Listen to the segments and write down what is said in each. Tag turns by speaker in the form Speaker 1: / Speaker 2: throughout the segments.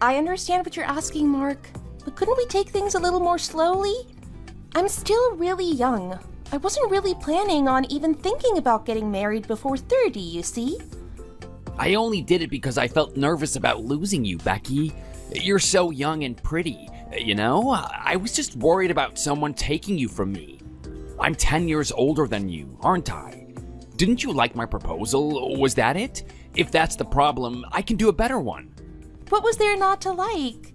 Speaker 1: I understand what you're asking, Mark, but couldn't we take things a little more slowly? I'm still really young. I wasn't really planning on even thinking about getting married before 30, you see?
Speaker 2: I only did it because I felt nervous about losing you, Becky. You're so young and pretty, you know? I was just worried about someone taking you from me. I'm 10 years older than you, aren't I? Didn't you like my proposal? Was that it? If that's the problem, I can do a better one.
Speaker 1: What was there not to like?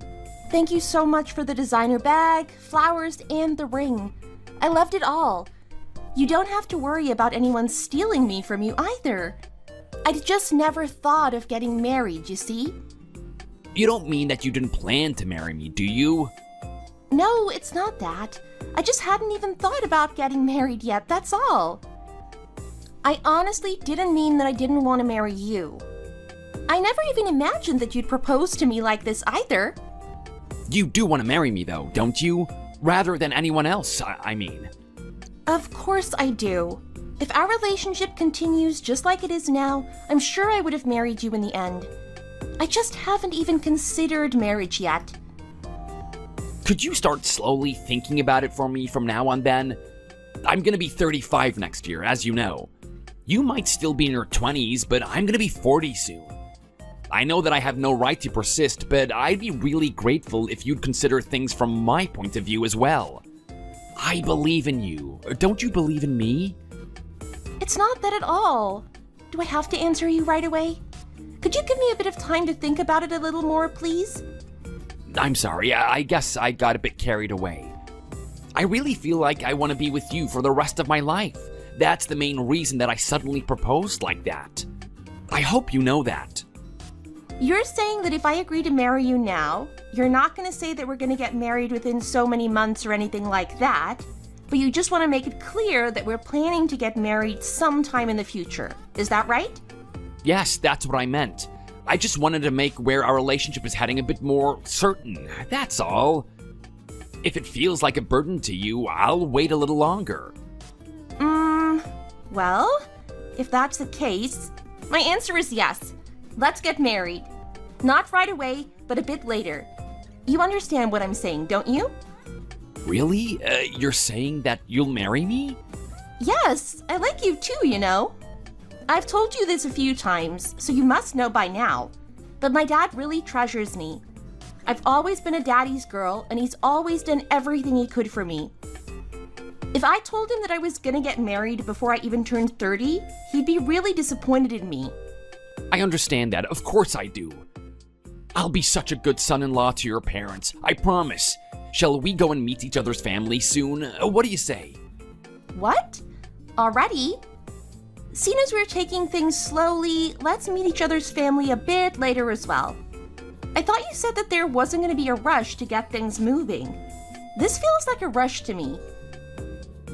Speaker 1: Thank you so much for the designer bag, flowers, and the ring. I loved it all. You don't have to worry about anyone stealing me from you either. I just never thought of getting married, you see?
Speaker 2: You don't mean that you didn't plan to marry me, do you?
Speaker 1: No, it's not that. I just hadn't even thought about getting married yet, that's all. I honestly didn't mean that I didn't want to marry you. I never even imagined that you'd propose to me like this either.
Speaker 2: You do want to marry me though, don't you? Rather than anyone else, I mean.
Speaker 1: Of course I do. If our relationship continues just like it is now, I'm sure I would have married you in the end. I just haven't even considered marriage yet.
Speaker 2: Could you start slowly thinking about it for me from now on then? I'm gonna be 35 next year, as you know. You might still be in your 20s, but I'm gonna be 40 soon. I know that I have no right to persist, but I'd be really grateful if you'd consider things from my point of view as well. I believe in you. Don't you believe in me?
Speaker 1: It's not that at all. Do I have to answer you right away? Could you give me a bit of time to think about it a little more, please?
Speaker 2: I'm sorry, I guess I got a bit carried away. I really feel like I want to be with you for the rest of my life. That's the main reason that I suddenly proposed like that. I hope you know that.
Speaker 1: You're saying that if I agree to marry you now, you're not going to say that we're going to get married within so many months or anything like that, but you just want to make it clear that we're planning to get married sometime in the future. Is that right?
Speaker 2: Yes, that's what I meant. I just wanted to make where our relationship is heading a bit more certain, that's all. If it feels like a burden to you, I'll wait a little longer.
Speaker 1: Well, if that's the case, my answer is yes. Let's get married. Not right away, but a bit later. You understand what I'm saying, don't you?
Speaker 2: Really? You're saying that you'll marry me?
Speaker 1: Yes, I like you too, you know. I've told you this a few times, so you must know by now. But my dad really treasures me. I've always been a daddy's girl, and he's always done everything he could for me. If I told him that I was gonna get married before I even turned 30, he'd be really disappointed in me.
Speaker 2: I understand that, of course I do. I'll be such a good son-in-law to your parents, I promise. Shall we go and meet each other's family soon? What do you say?
Speaker 1: What? Already? Seeing as we're taking things slowly, let's meet each other's family a bit later as well. I thought you said that there wasn't going to be a rush to get things moving. This feels like a rush to me.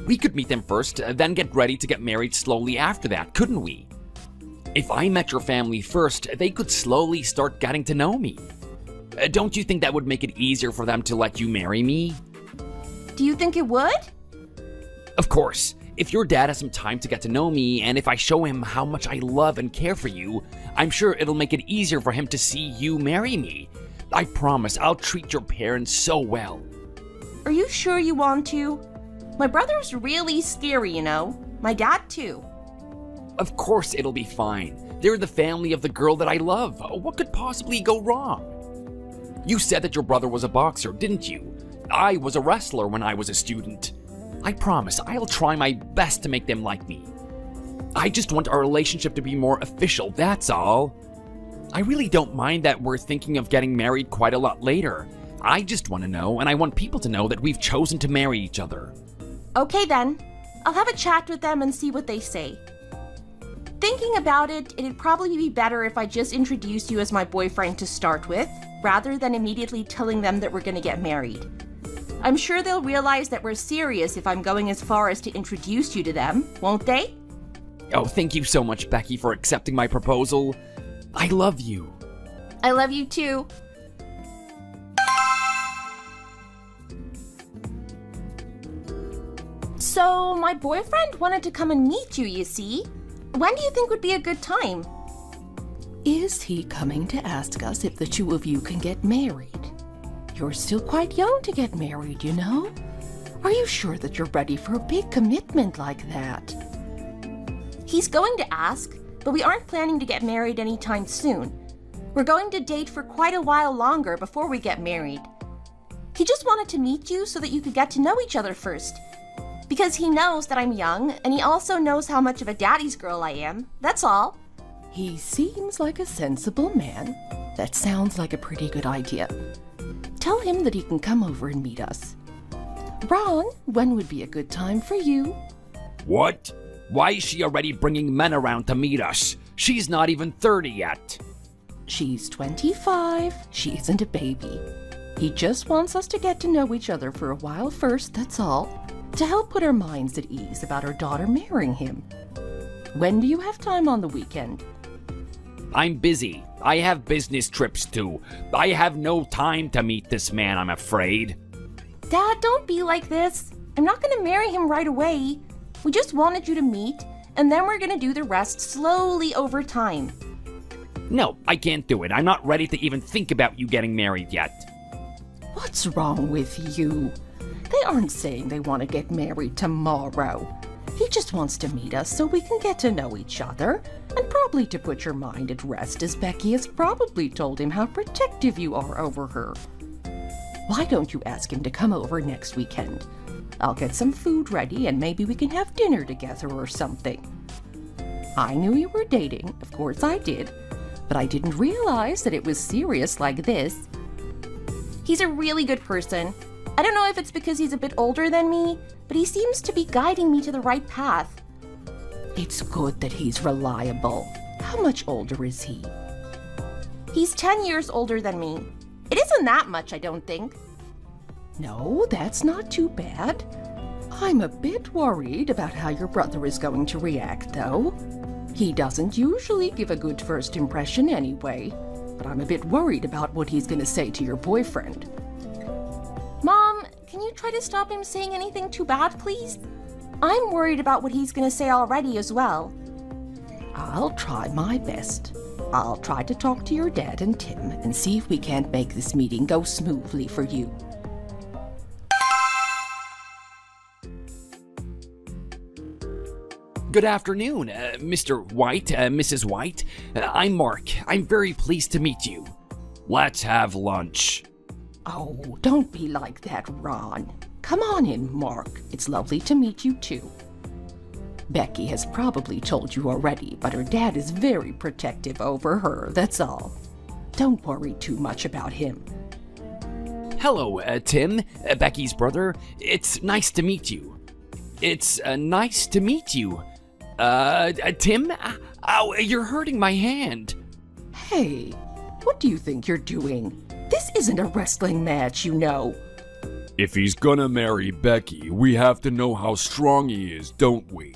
Speaker 2: We could meet them first, then get ready to get married slowly after that, couldn't we? If I met your family first, they could slowly start getting to know me. Don't you think that would make it easier for them to let you marry me?
Speaker 1: Do you think it would?
Speaker 2: Of course. If your dad has some time to get to know me, and if I show him how much I love and care for you, I'm sure it'll make it easier for him to see you marry me. I promise I'll treat your parents so well.
Speaker 1: Are you sure you want to? My brother's really scary, you know. My dad too.
Speaker 2: Of course it'll be fine. They're the family of the girl that I love. What could possibly go wrong? You said that your brother was a boxer, didn't you? I was a wrestler when I was a student. I promise I'll try my best to make them like me. I just want our relationship to be more official, that's all. I really don't mind that we're thinking of getting married quite a lot later. I just want to know, and I want people to know that we've chosen to marry each other.
Speaker 1: Okay then. I'll have a chat with them and see what they say. Thinking about it, it'd probably be better if I just introduced you as my boyfriend to start with, rather than immediately telling them that we're gonna get married. I'm sure they'll realize that we're serious if I'm going as far as to introduce you to them, won't they?
Speaker 2: Oh, thank you so much, Becky, for accepting my proposal. I love you.
Speaker 1: I love you too. So, my boyfriend wanted to come and meet you, you see. When do you think would be a good time?
Speaker 3: Is he coming to ask us if the two of you can get married? You're still quite young to get married, you know? Are you sure that you're ready for a big commitment like that?
Speaker 1: He's going to ask, but we aren't planning to get married anytime soon. We're going to date for quite a while longer before we get married. He just wanted to meet you so that you could get to know each other first. Because he knows that I'm young, and he also knows how much of a daddy's girl I am. That's all.
Speaker 3: He seems like a sensible man. That sounds like a pretty good idea. Tell him that he can come over and meet us. Ron, when would be a good time for you?
Speaker 2: What? Why is she already bringing men around to meet us? She's not even 30 yet.
Speaker 3: She's 25. She isn't a baby. He just wants us to get to know each other for a while first, that's all, to help put our minds at ease about our daughter marrying him. When do you have time on the weekend?
Speaker 2: I'm busy. I have business trips too. I have no time to meet this man, I'm afraid.
Speaker 1: Dad, don't be like this. I'm not going to marry him right away. We just wanted you to meet, and then we're going to do the rest slowly over time.
Speaker 2: No, I can't do it. I'm not ready to even think about you getting married yet.
Speaker 3: What's wrong with you? They aren't saying they want to get married tomorrow. He just wants to meet us so we can get to know each other, and probably to put your mind at rest, as Becky has probably told him how protective you are over her. Why don't you ask him to come over next weekend? I'll get some food ready and maybe we can have dinner together or something. I knew you were dating, of course I did, but I didn't realize that it was serious like this.
Speaker 1: He's a really good person. I don't know if it's because he's a bit older than me, but he seems to be guiding me to the right path.
Speaker 3: It's good that he's reliable. How much older is he?
Speaker 1: He's 10 years older than me. It isn't that much, I don't think.
Speaker 3: No, that's not too bad. I'm a bit worried about how your brother is going to react, though. He doesn't usually give a good first impression anyway, but I'm a bit worried about what he's going to say to your boyfriend.
Speaker 1: Mom, can you try to stop him saying anything too bad, please? I'm worried about what he's going to say already as well.
Speaker 3: I'll try my best. I'll try to talk to your dad and Tim and see if we can't make this meeting go smoothly for you.
Speaker 2: Good afternoon, Mr. White, Mrs. White. I'm Mark. I'm very pleased to meet you. Let's have lunch.
Speaker 3: Oh, don't be like that, Ron. Come on in, Mark. It's lovely to meet you, too. Becky has probably told you already, but her dad is very protective over her, that's all. Don't worry too much about him.
Speaker 2: Hello, Tim, Becky's brother. It's nice to meet you. It's nice to meet you. Tim? Ow, you're hurting my hand.
Speaker 3: Hey, what do you think you're doing? This isn't a wrestling match, you know.
Speaker 4: If he's gonna marry Becky, we have to know how strong he is, don't we?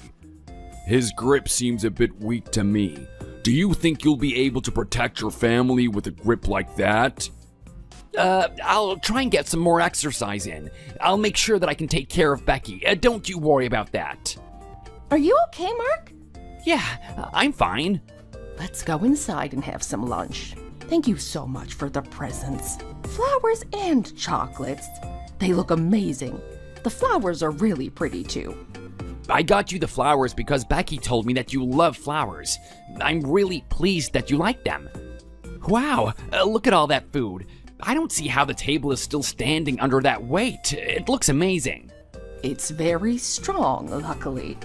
Speaker 4: His grip seems a bit weak to me. Do you think you'll be able to protect your family with a grip like that?
Speaker 2: I'll try and get some more exercise in. I'll make sure that I can take care of Becky. Don't you worry about that.
Speaker 1: Are you okay, Mark?
Speaker 2: Yeah, I'm fine.
Speaker 3: Let's go inside and have some lunch. Thank you so much for the presents. Flowers and chocolates. They look amazing. The flowers are really pretty too.
Speaker 2: I got you the flowers because Becky told me that you love flowers. I'm really pleased that you like them. Wow, look at all that food. I don't see how the table is still standing under that weight. It looks amazing.
Speaker 3: It's very strong, luckily.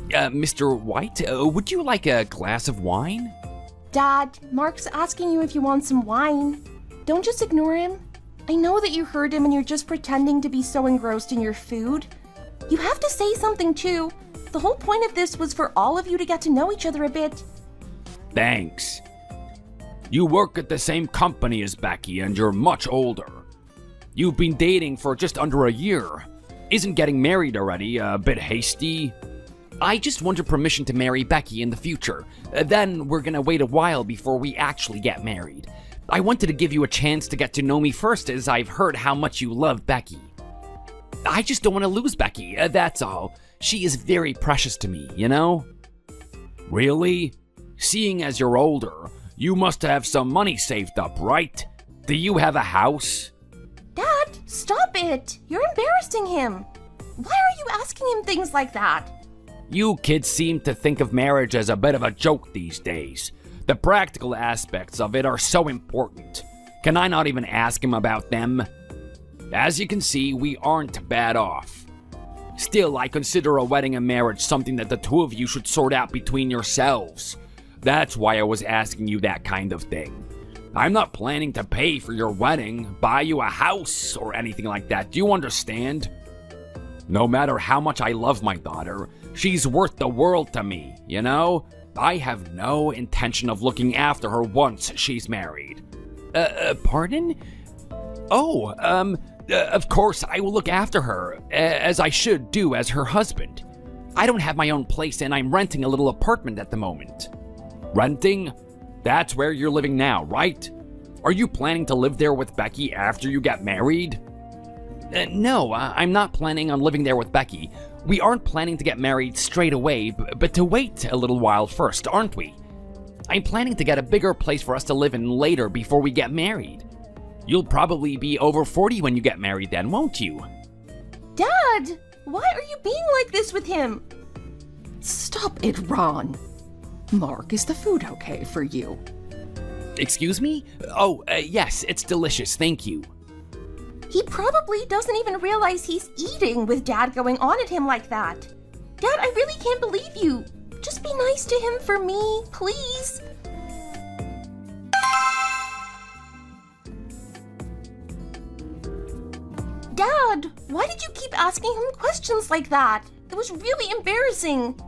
Speaker 2: Mr. White, would you like a glass of wine?
Speaker 1: Dad, Mark's asking you if you want some wine. Don't just ignore him. I know that you heard him and you're just pretending to be so engrossed in your food. You have to say something too. The whole point of this was for all of you to get to know each other a bit.
Speaker 2: Thanks. You work at the same company as Becky and you're much older. You've been dating for just under a year. Isn't getting married already a bit hasty? I just wanted permission to marry Becky in the future. Then we're gonna wait a while before we actually get married. I wanted to give you a chance to get to know me first, as I've heard how much you love Becky. I just don't want to lose Becky, that's all. She is very precious to me, you know? Really? Seeing as you're older, You must have some money saved up, right? Do you have a house?
Speaker 1: Dad, stop it! You're embarrassing him. Why are you asking him things like that?
Speaker 2: You kids seem to think of marriage as a bit of a joke these days. The practical aspects of it are so important. Can I not even ask him about them? As you can see, we aren't bad off. Still, I consider a wedding and marriage something that the two of you should sort out between yourselves. That's why I was asking you that kind of thing. I'm not planning to pay for your wedding, buy you a house, or anything like that. Do you understand? No matter how much I love my daughter, she's worth the world to me, you know? I have no intention of looking after her once she's married. Pardon? Of course I will look after her, as I should do as her husband. I don't have my own place and I'm renting a little apartment at the moment. Renting? That's where you're living now, right? Are you planning to live there with Becky after you get married? No, I'm not planning on living there with Becky. We aren't planning to get married straight away, but to wait a little while first, aren't we? I'm planning to get a bigger place for us to live in later before we get married. You'll probably be over 40 when you get married then, won't you?
Speaker 1: Dad, why are you being like this with him?
Speaker 3: Stop it, Ron. Mark, is the food okay for you?
Speaker 2: Excuse me? Yes, it's delicious, thank you.
Speaker 1: He probably doesn't even realize he's eating with Dad going on at him like that. Dad, I really can't believe you. Just be nice to him for me, please. Dad, why did you keep asking him questions like that? It was really embarrassing.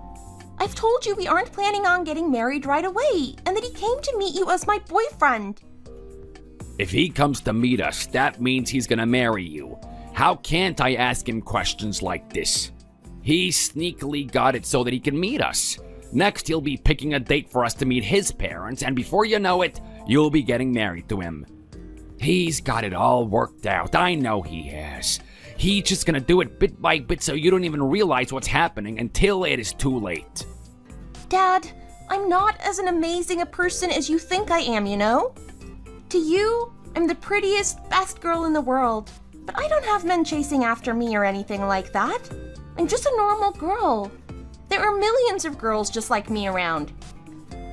Speaker 1: I've told you we aren't planning on getting married right away, and that he came to meet you as my boyfriend.
Speaker 2: If he comes to meet us, that means he's gonna marry you. How can't I ask him questions like this? He sneakily got it so that he can meet us. Next, he'll be picking a date for us to meet his parents, and before you know it, you'll be getting married to him. He's got it all worked out. I know he has. He's just gonna do it bit by bit so you don't even realize what's happening until it is too late.
Speaker 1: Dad, I'm not as an amazing a person as you think I am, you know? To you, I'm the prettiest, best girl in the world, but I don't have men chasing after me or anything like that. I'm just a normal girl. There are millions of girls just like me around.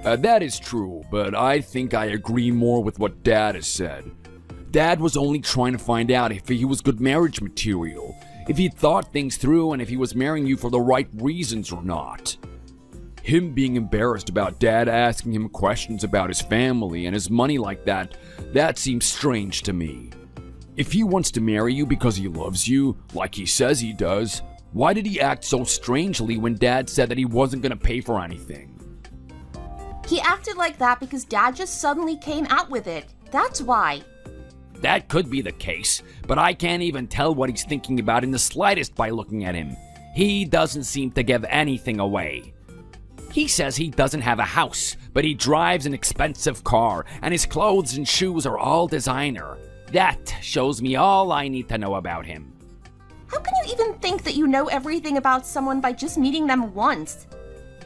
Speaker 4: That is true, but I think I agree more with what Dad has said. Dad was only trying to find out if he was good marriage material, if he thought things through, and if he was marrying you for the right reasons or not. Him being embarrassed about Dad asking him questions about his family and his money like that seems strange to me. If he wants to marry you because he loves you, like he says he does, why did he act so strangely when Dad said that he wasn't gonna pay for anything?
Speaker 1: He acted like that because Dad just suddenly came out with it. That's why.
Speaker 2: That could be the case, but I can't even tell what he's thinking about in the slightest by looking at him. He doesn't seem to give anything away. He says he doesn't have a house, but he drives an expensive car, and his clothes and shoes are all designer. That shows me all I need to know about him.
Speaker 1: How can you even think that you know everything about someone by just meeting them once?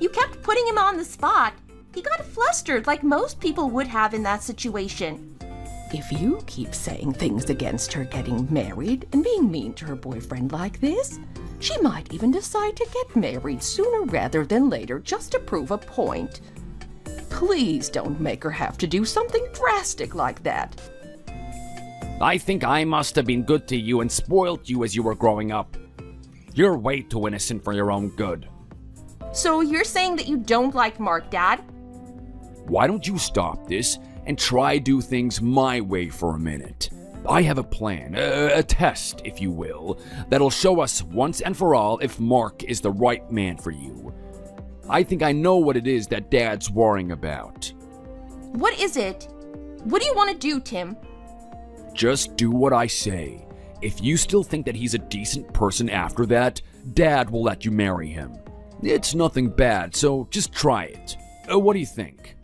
Speaker 1: You kept putting him on the spot. He got flustered like most people would have in that situation.
Speaker 3: If you keep saying things against her getting married and being mean to her boyfriend like this, she might even decide to get married sooner rather than later just to prove a point. Please don't make her have to do something drastic like that.
Speaker 2: I think I must have been good to you and spoiled you as you were growing up. You're way too innocent for your own good.
Speaker 1: So you're saying that you don't like Mark, Dad?
Speaker 4: Why don't you stop this and try do things my way for a minute? I have a plan, a test, if you will, that'll show us once and for all if Mark is the right man for you. I think I know what it is that Dad's worrying about.
Speaker 1: What is it? What do you want to do, Tim?
Speaker 4: Just do what I say. If you still think that he's a decent person after that, Dad will let you marry him. It's nothing bad, so just try it. What do you think?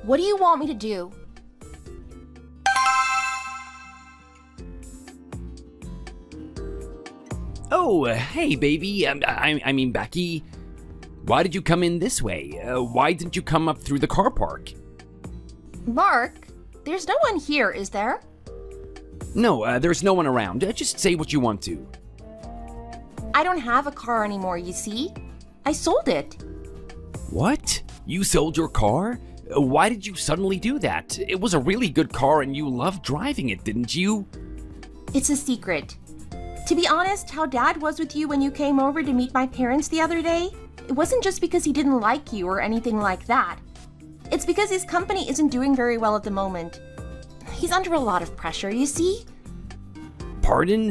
Speaker 1: What do you want me to do?
Speaker 2: Oh, hey, baby. I mean, Becky. Why did you come in this way? Why didn't you come up through the car park?
Speaker 1: Mark, there's no one here, is there?
Speaker 2: No, there's no one around. Just say what you want to.
Speaker 1: I don't have a car anymore, you see? I sold it.
Speaker 2: What? You sold your car? Why did you suddenly do that? It was a really good car and you loved driving it, didn't you?
Speaker 1: It's a secret. To be honest, how Dad was with you when you came over to meet my parents the other day, it wasn't just because he didn't like you or anything like that. It's because his company isn't doing very well at the moment. He's under a lot of pressure, you see?
Speaker 2: Pardon?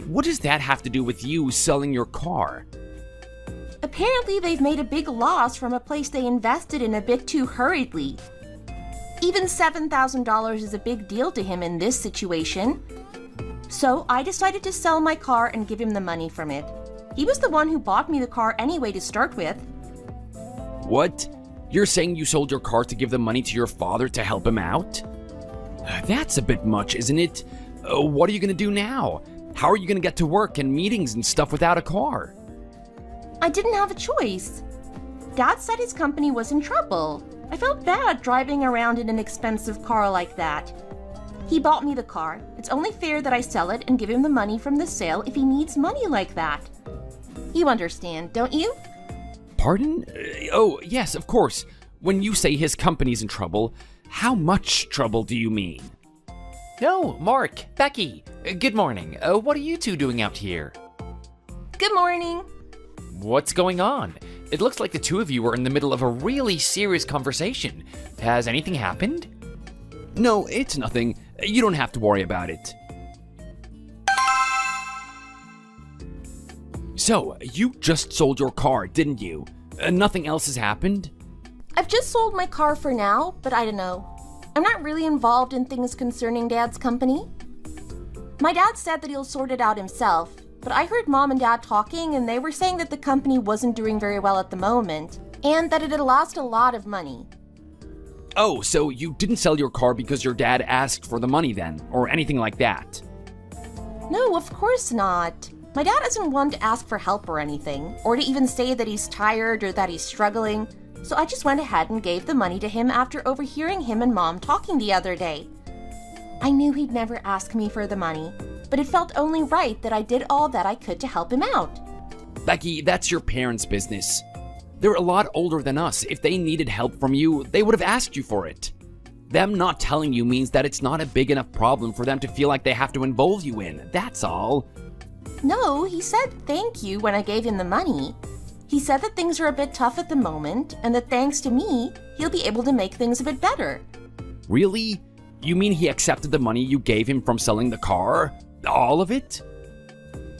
Speaker 2: What does that have to do with you selling your car?
Speaker 1: Apparently, they've made a big loss from a place they invested in a bit too hurriedly. Even $7,000 is a big deal to him in this situation. So I decided to sell my car and give him the money from it. He was the one who bought me the car anyway to start with.
Speaker 2: What? You're saying you sold your car to give the money to your father to help him out? That's a bit much, isn't it? What are you gonna do now? How are you gonna get to work and meetings and stuff without a car?
Speaker 1: I didn't have a choice. Dad said his company was in trouble. I felt bad driving around in an expensive car like that. He bought me the car. It's only fair that I sell it and give him the money from the sale if he needs money like that. You understand, don't you?
Speaker 2: Pardon? Oh, yes, of course. When you say his company's in trouble, how much trouble do you mean?
Speaker 5: No, Mark, Becky, good morning. What are you two doing out here?
Speaker 1: Good morning.
Speaker 5: What's going on? It looks like the two of you are in the middle of a really serious conversation. Has anything happened?
Speaker 2: No, it's nothing. You don't have to worry about it. So, you just sold your car, didn't you? Nothing else has happened?
Speaker 1: I've just sold my car for now, but I don't know. I'm not really involved in things concerning Dad's company. My dad said that he'll sort it out himself, but I heard Mom and Dad talking and they were saying that the company wasn't doing very well at the moment, and that it had lost a lot of money.
Speaker 2: Oh, so you didn't sell your car because your dad asked for the money then, or anything like that?
Speaker 1: No, of course not. My dad doesn't want to ask for help or anything, or to even say that he's tired or that he's struggling, so I just went ahead and gave the money to him after overhearing him and Mom talking the other day. I knew he'd never ask me for the money, but it felt only right that I did all that I could to help him out.
Speaker 2: Becky, that's your parents' business. They're a lot older than us. If they needed help from you, they would have asked you for it. Them not telling you means that it's not a big enough problem for them to feel like they have to involve you in. That's all.
Speaker 1: No, he said thank you when I gave him the money. He said that things are a bit tough at the moment, and that thanks to me, he'll be able to make things a bit better.
Speaker 2: Really? You mean he accepted the money you gave him from selling the car? All of it?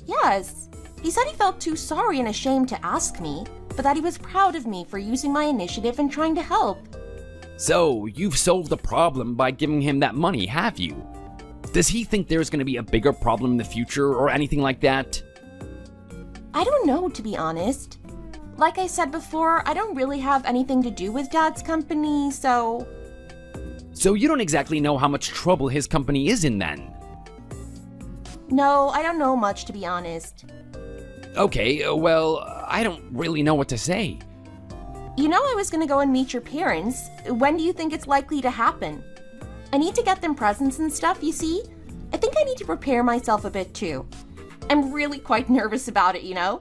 Speaker 1: Yes. He said he felt too sorry and ashamed to ask me, but that he was proud of me for using my initiative and trying to help.
Speaker 2: So, you've solved the problem by giving him that money, have you? Does he think there's going to be a bigger problem in the future or anything like that?
Speaker 1: I don't know, to be honest. Like I said before, I don't really have anything to do with Dad's company, so...
Speaker 2: So you don't exactly know how much trouble his company is in then?
Speaker 1: No, I don't know much, to be honest.
Speaker 2: Okay, well, I don't really know what to say.
Speaker 1: You know I was gonna go and meet your parents. When do you think it's likely to happen? I need to get them presents and stuff, you see? I think I need to prepare myself a bit too. I'm really quite nervous about it, you know?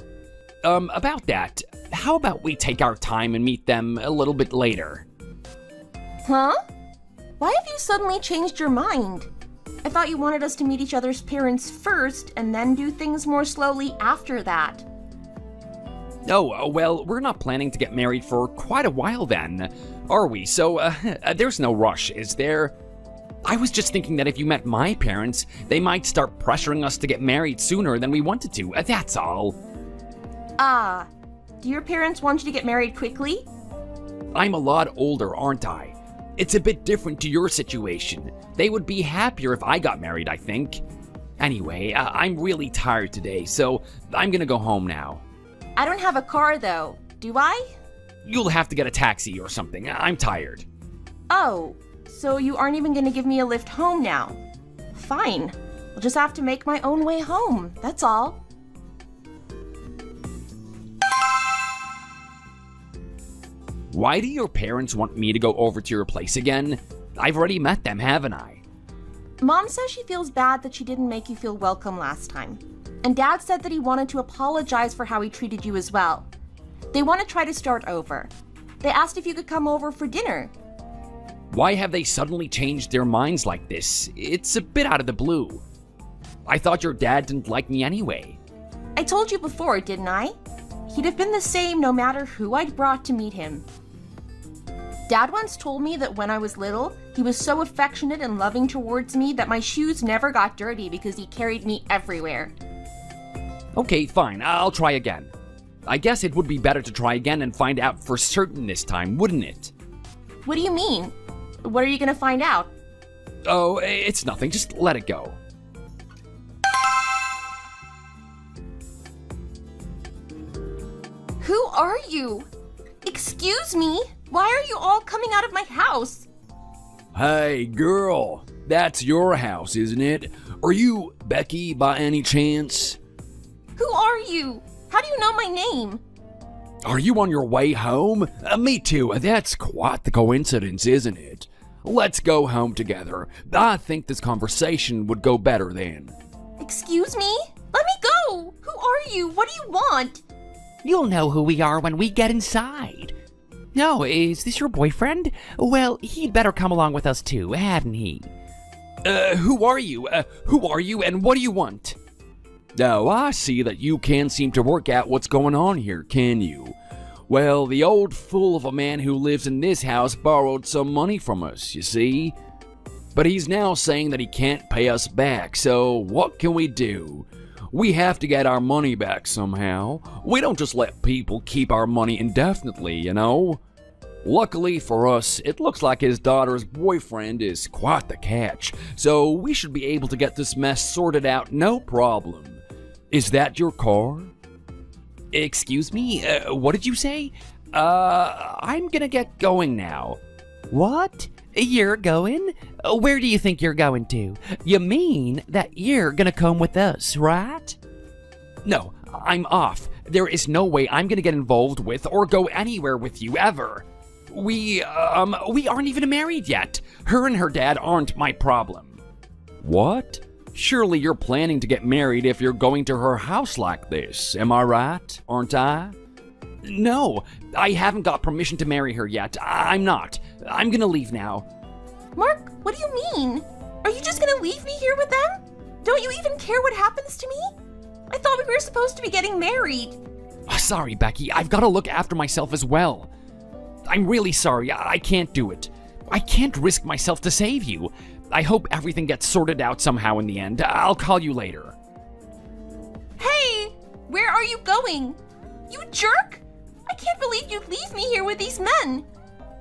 Speaker 2: About that, how about we take our time and meet them a little bit later?
Speaker 1: Huh? Why have you suddenly changed your mind? I thought you wanted us to meet each other's parents first and then do things more slowly after that.
Speaker 2: Oh, well, we're not planning to get married for quite a while then, are we? So, there's no rush, is there? I was just thinking that if you met my parents, they might start pressuring us to get married sooner than we wanted to, that's all.
Speaker 1: Ah, do your parents want you to get married quickly?
Speaker 2: I'm a lot older, aren't I? It's a bit different to your situation. They would be happier if I got married, I think. Anyway, I'm really tired today, so I'm gonna go home now.
Speaker 1: I don't have a car though, do I?
Speaker 2: You'll have to get a taxi or something. I'm tired.
Speaker 1: Oh, so you aren't even gonna give me a lift home now? Fine. I'll just have to make my own way home, that's all.
Speaker 2: Why do your parents want me to go over to your place again? I've already met them, haven't I?
Speaker 1: Mom says she feels bad that she didn't make you feel welcome last time. And Dad said that he wanted to apologize for how he treated you as well. They want to try to start over. They asked if you could come over for dinner.
Speaker 2: Why have they suddenly changed their minds like this? It's a bit out of the blue. I thought your dad didn't like me anyway.
Speaker 1: I told you before, didn't I? He'd have been the same no matter who I'd brought to meet him. Dad once told me that when I was little, he was so affectionate and loving towards me that my shoes never got dirty because he carried me everywhere.
Speaker 2: Okay, fine, I'll try again. I guess it would be better to try again and find out for certain this time, wouldn't it?
Speaker 1: What do you mean? What are you gonna find out?
Speaker 2: Oh, it's nothing, just let it go.
Speaker 1: Who are you? Excuse me? Why are you all coming out of my house?
Speaker 4: Hey, girl, that's your house, isn't it? Are you Becky by any chance?
Speaker 1: Who are you? How do you know my name?
Speaker 4: Are you on your way home? Me too. That's quite the coincidence, isn't it? Let's go home together. I think this conversation would go better then.
Speaker 1: Excuse me? Let me go! Who are you? What do you want?
Speaker 5: You'll know who we are when we get inside. No, is this your boyfriend? Well, he'd better come along with us too, hadn't he?
Speaker 2: Who are you? Who are you and what do you want?
Speaker 4: Now, I see that you can't seem to work out what's going on here, can you? Well, the old fool of a man who lives in this house borrowed some money from us, you see? But he's now saying that he can't pay us back, so what can we do? We have to get our money back somehow. We don't just let people keep our money indefinitely, you know? Luckily for us, it looks like his daughter's boyfriend is quite the catch, so we should be able to get this mess sorted out no problem. Is that your car?
Speaker 5: Excuse me? What did you say? I'm gonna get going now. What? You're going? Where do you think you're going to? You mean that you're gonna come with us, right?
Speaker 2: No, I'm off. There is no way I'm gonna get involved with or go anywhere with you ever. We aren't even married yet. Her and her dad aren't my problem.
Speaker 4: What? Surely you're planning to get married if you're going to her house like this, am I right? Aren't I?
Speaker 2: No, I haven't got permission to marry her yet. I'm not. I'm gonna leave now.
Speaker 1: Mark, what do you mean? Are you just gonna leave me here with them? Don't you even care what happens to me? I thought we were supposed to be getting married.
Speaker 2: Sorry, Becky. I've got to look after myself as well. I'm really sorry. I can't do it. I can't risk myself to save you. I hope everything gets sorted out somehow in the end. I'll call you later.
Speaker 1: Hey, where are you going? You jerk! I can't believe you'd leave me here with these men.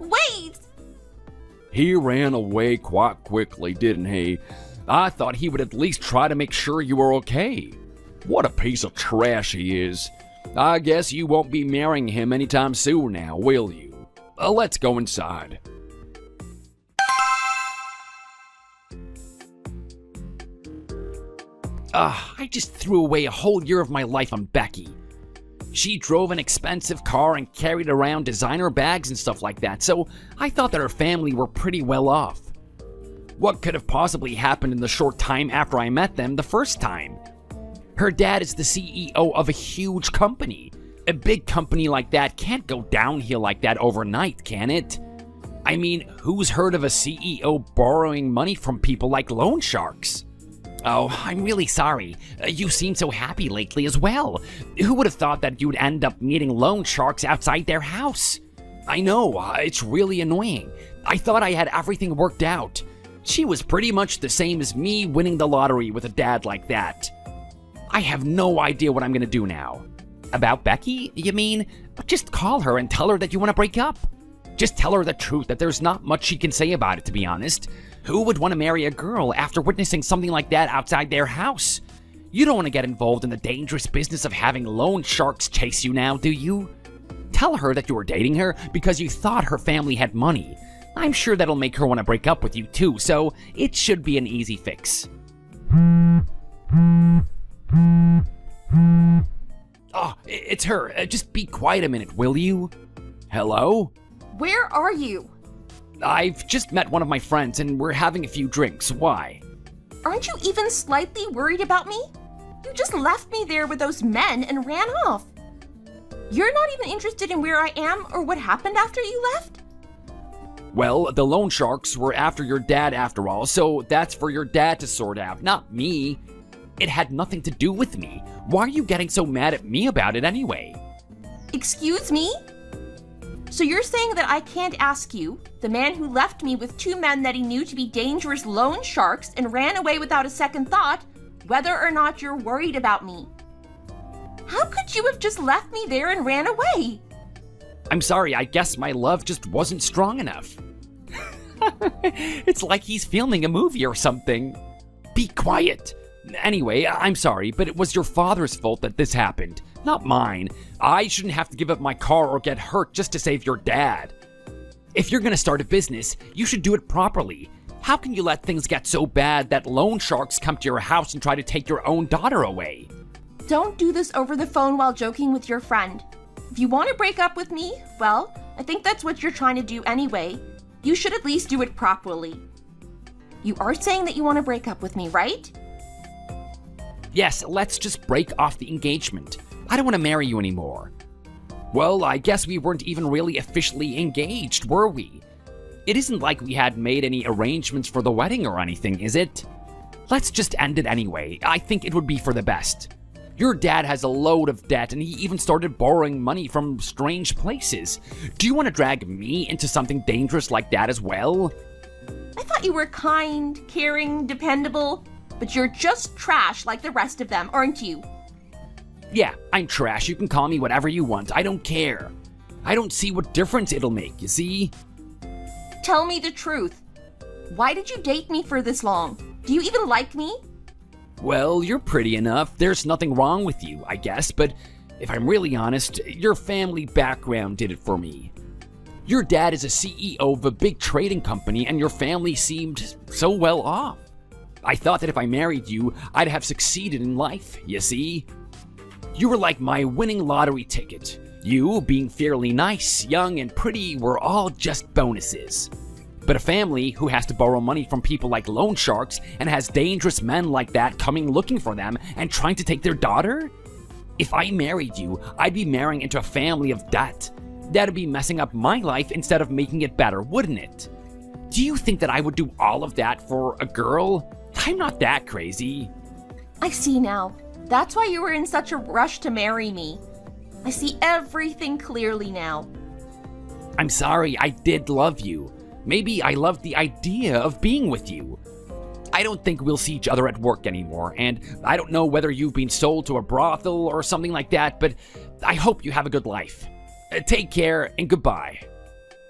Speaker 1: Wait!
Speaker 4: He ran away quite quickly, didn't he? I thought he would at least try to make sure you were okay. What a piece of trash he is. I guess you won't be marrying him anytime soon now, will you? Let's go inside.
Speaker 2: I just threw away a whole year of my life on Becky. She drove an expensive car and carried around designer bags and stuff like that, so I thought that her family were pretty well off. What could have possibly happened in the short time after I met them the first time? Her dad is the CEO of a huge company. A big company like that can't go downhill like that overnight, can it? I mean, who's heard of a CEO borrowing money from people like loan sharks? Oh, I'm really sorry. You seem so happy lately as well. Who would have thought that you'd end up meeting loan sharks outside their house? I know, it's really annoying. I thought I had everything worked out. She was pretty much the same as me winning the lottery with a dad like that. I have no idea what I'm gonna do now. About Becky, you mean? Just call her and tell her that you want to break up. Just tell her the truth that there's not much she can say about it, to be honest. Who would want to marry a girl after witnessing something like that outside their house? You don't want to get involved in the dangerous business of having loan sharks chase you now, do you? Tell her that you were dating her because you thought her family had money. I'm sure that'll make her want to break up with you too, so it should be an easy fix. Oh, it's her. Just be quiet a minute, will you? Hello?
Speaker 1: Where are you?
Speaker 2: I've just met one of my friends and we're having a few drinks. Why?
Speaker 1: Aren't you even slightly worried about me? You just left me there with those men and ran off. You're not even interested in where I am or what happened after you left?
Speaker 2: Well, the loan sharks were after your dad after all, so that's for your dad to sort out, not me. It had nothing to do with me. Why are you getting so mad at me about it anyway?
Speaker 1: Excuse me? So you're saying that I can't ask you, the man who left me with two men that he knew to be dangerous loan sharks and ran away without a second thought, whether or not you're worried about me? How could you have just left me there and ran away?
Speaker 2: I'm sorry, I guess my love just wasn't strong enough.
Speaker 5: It's like he's filming a movie or something.
Speaker 2: Be quiet. Anyway, I'm sorry, but it was your father's fault that this happened, not mine. I shouldn't have to give up my car or get hurt just to save your dad. If you're gonna start a business, you should do it properly. How can you let things get so bad that loan sharks come to your house and try to take your own daughter away?
Speaker 1: Don't do this over the phone while joking with your friend. If you want to break up with me, well, I think that's what you're trying to do anyway. You should at least do it properly. You are saying that you want to break up with me, right?
Speaker 2: Yes, let's just break off the engagement. I don't want to marry you anymore. Well, I guess we weren't even really officially engaged, were we? It isn't like we had made any arrangements for the wedding or anything, is it? Let's just end it anyway. I think it would be for the best. Your dad has a load of debt and he even started borrowing money from strange places. Do you want to drag me into something dangerous like that as well?
Speaker 1: I thought you were kind, caring, dependable, but you're just trash like the rest of them, aren't you?
Speaker 2: Yeah, I'm trash. You can call me whatever you want. I don't care. I don't see what difference it'll make, you see?
Speaker 1: Tell me the truth. Why did you date me for this long? Do you even like me?
Speaker 2: Well, you're pretty enough. There's nothing wrong with you, I guess, but if I'm really honest, your family background did it for me. Your dad is a CEO of a big trading company and your family seemed so well off. I thought that if I married you, I'd have succeeded in life, you see? You were like my winning lottery ticket. You, being fairly nice, young, and pretty, were all just bonuses. But a family who has to borrow money from people like loan sharks and has dangerous men like that coming looking for them and trying to take their daughter? If I married you, I'd be marrying into a family of debt. That'd be messing up my life instead of making it better, wouldn't it? Do you think that I would do all of that for a girl? I'm not that crazy.
Speaker 1: I see now. That's why you were in such a rush to marry me. I see everything clearly now.
Speaker 2: I'm sorry, I did love you. Maybe I loved the idea of being with you. I don't think we'll see each other at work anymore, and I don't know whether you've been sold to a brothel or something like that, but I hope you have a good life. Take care, and goodbye.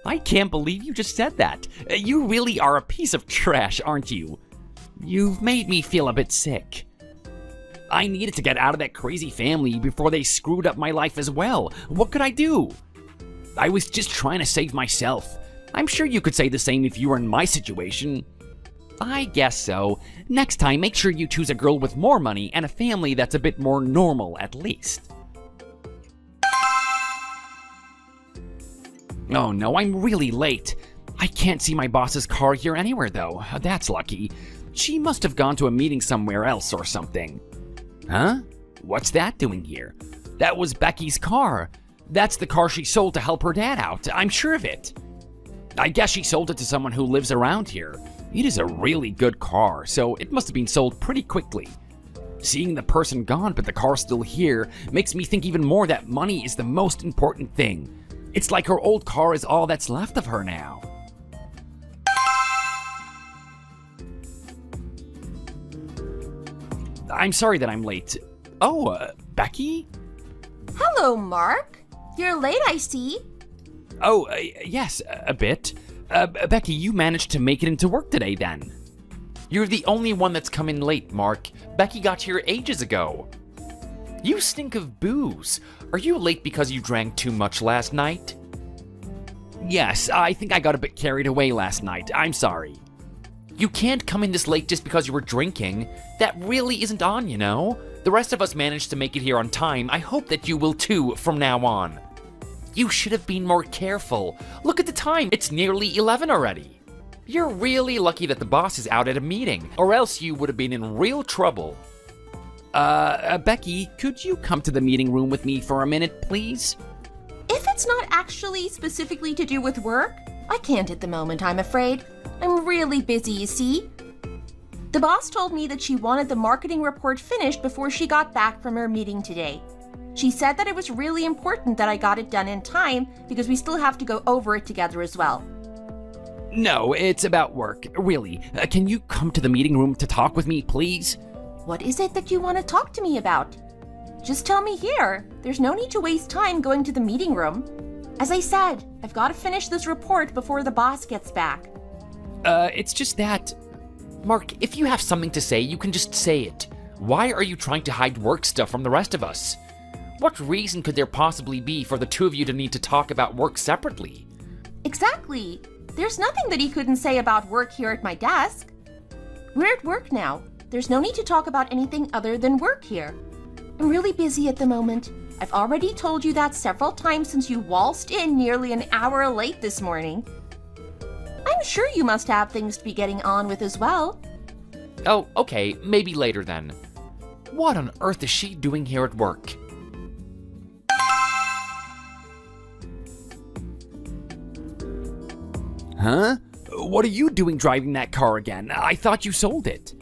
Speaker 5: I can't believe you just said that. You really are a piece of trash, aren't you? You've made me feel a bit sick.
Speaker 2: I needed to get out of that crazy family before they screwed up my life as well. What could I do? I was just trying to save myself. I'm sure you could say the same if you were in my situation.
Speaker 5: I guess so. Next time, make sure you choose a girl with more money and a family that's a bit more normal, at least.
Speaker 2: Oh no, I'm really late. I can't see my boss's car here anywhere though. That's lucky. She must have gone to a meeting somewhere else or something. Huh? What's that doing here? That was Becky's car. That's the car she sold to help her dad out. I'm sure of it. I guess she sold it to someone who lives around here. It is a really good car, so it must have been sold pretty quickly. Seeing the person gone but the car still here makes me think even more that money is the most important thing. It's like her old car is all that's left of her now. I'm sorry that I'm late. Oh, Becky?
Speaker 1: Hello, Mark. You're late, I see.
Speaker 2: Oh, yes, a bit. Becky, you managed to make it into work today then.
Speaker 5: You're the only one that's come in late, Mark. Becky got here ages ago. You stink of booze. Are you late because you drank too much last night?
Speaker 2: Yes, I think I got a bit carried away last night. I'm sorry.
Speaker 5: You can't come in this late just because you were drinking. That really isn't on, you know? The rest of us managed to make it here on time. I hope that you will too from now on.
Speaker 2: You should have been more careful. Look at the time, it's nearly 11 already. You're really lucky that the boss is out at a meeting, or else you would have been in real trouble. Becky, could you come to the meeting room with me for a minute, please?
Speaker 1: If it's not actually specifically to do with work, I can't at the moment, I'm afraid. I'm really busy, you see. The boss told me that she wanted the marketing report finished before she got back from her meeting today. She said that it was really important that I got it done in time because we still have to go over it together as well.
Speaker 2: No, it's about work, really. Can you come to the meeting room to talk with me, please?
Speaker 1: What is it that you want to talk to me about? Just tell me here. There's no need to waste time going to the meeting room. As I said, I've got to finish this report before the boss gets back.
Speaker 2: It's just that... Mark, if you have something to say, you can just say it. Why are you trying to hide work stuff from the rest of us? What reason could there possibly be for the two of you to need to talk about work separately?
Speaker 1: Exactly. There's nothing that he couldn't say about work here at my desk. We're at work now. There's no need to talk about anything other than work here. I'm really busy at the moment. I've already told you that several times since you waltzed in nearly an hour late this morning. I'm sure you must have things to be getting on with as well.
Speaker 2: Oh, okay, maybe later then. What on earth is she doing here at work? Huh? What are you doing driving that car again? I thought you sold it.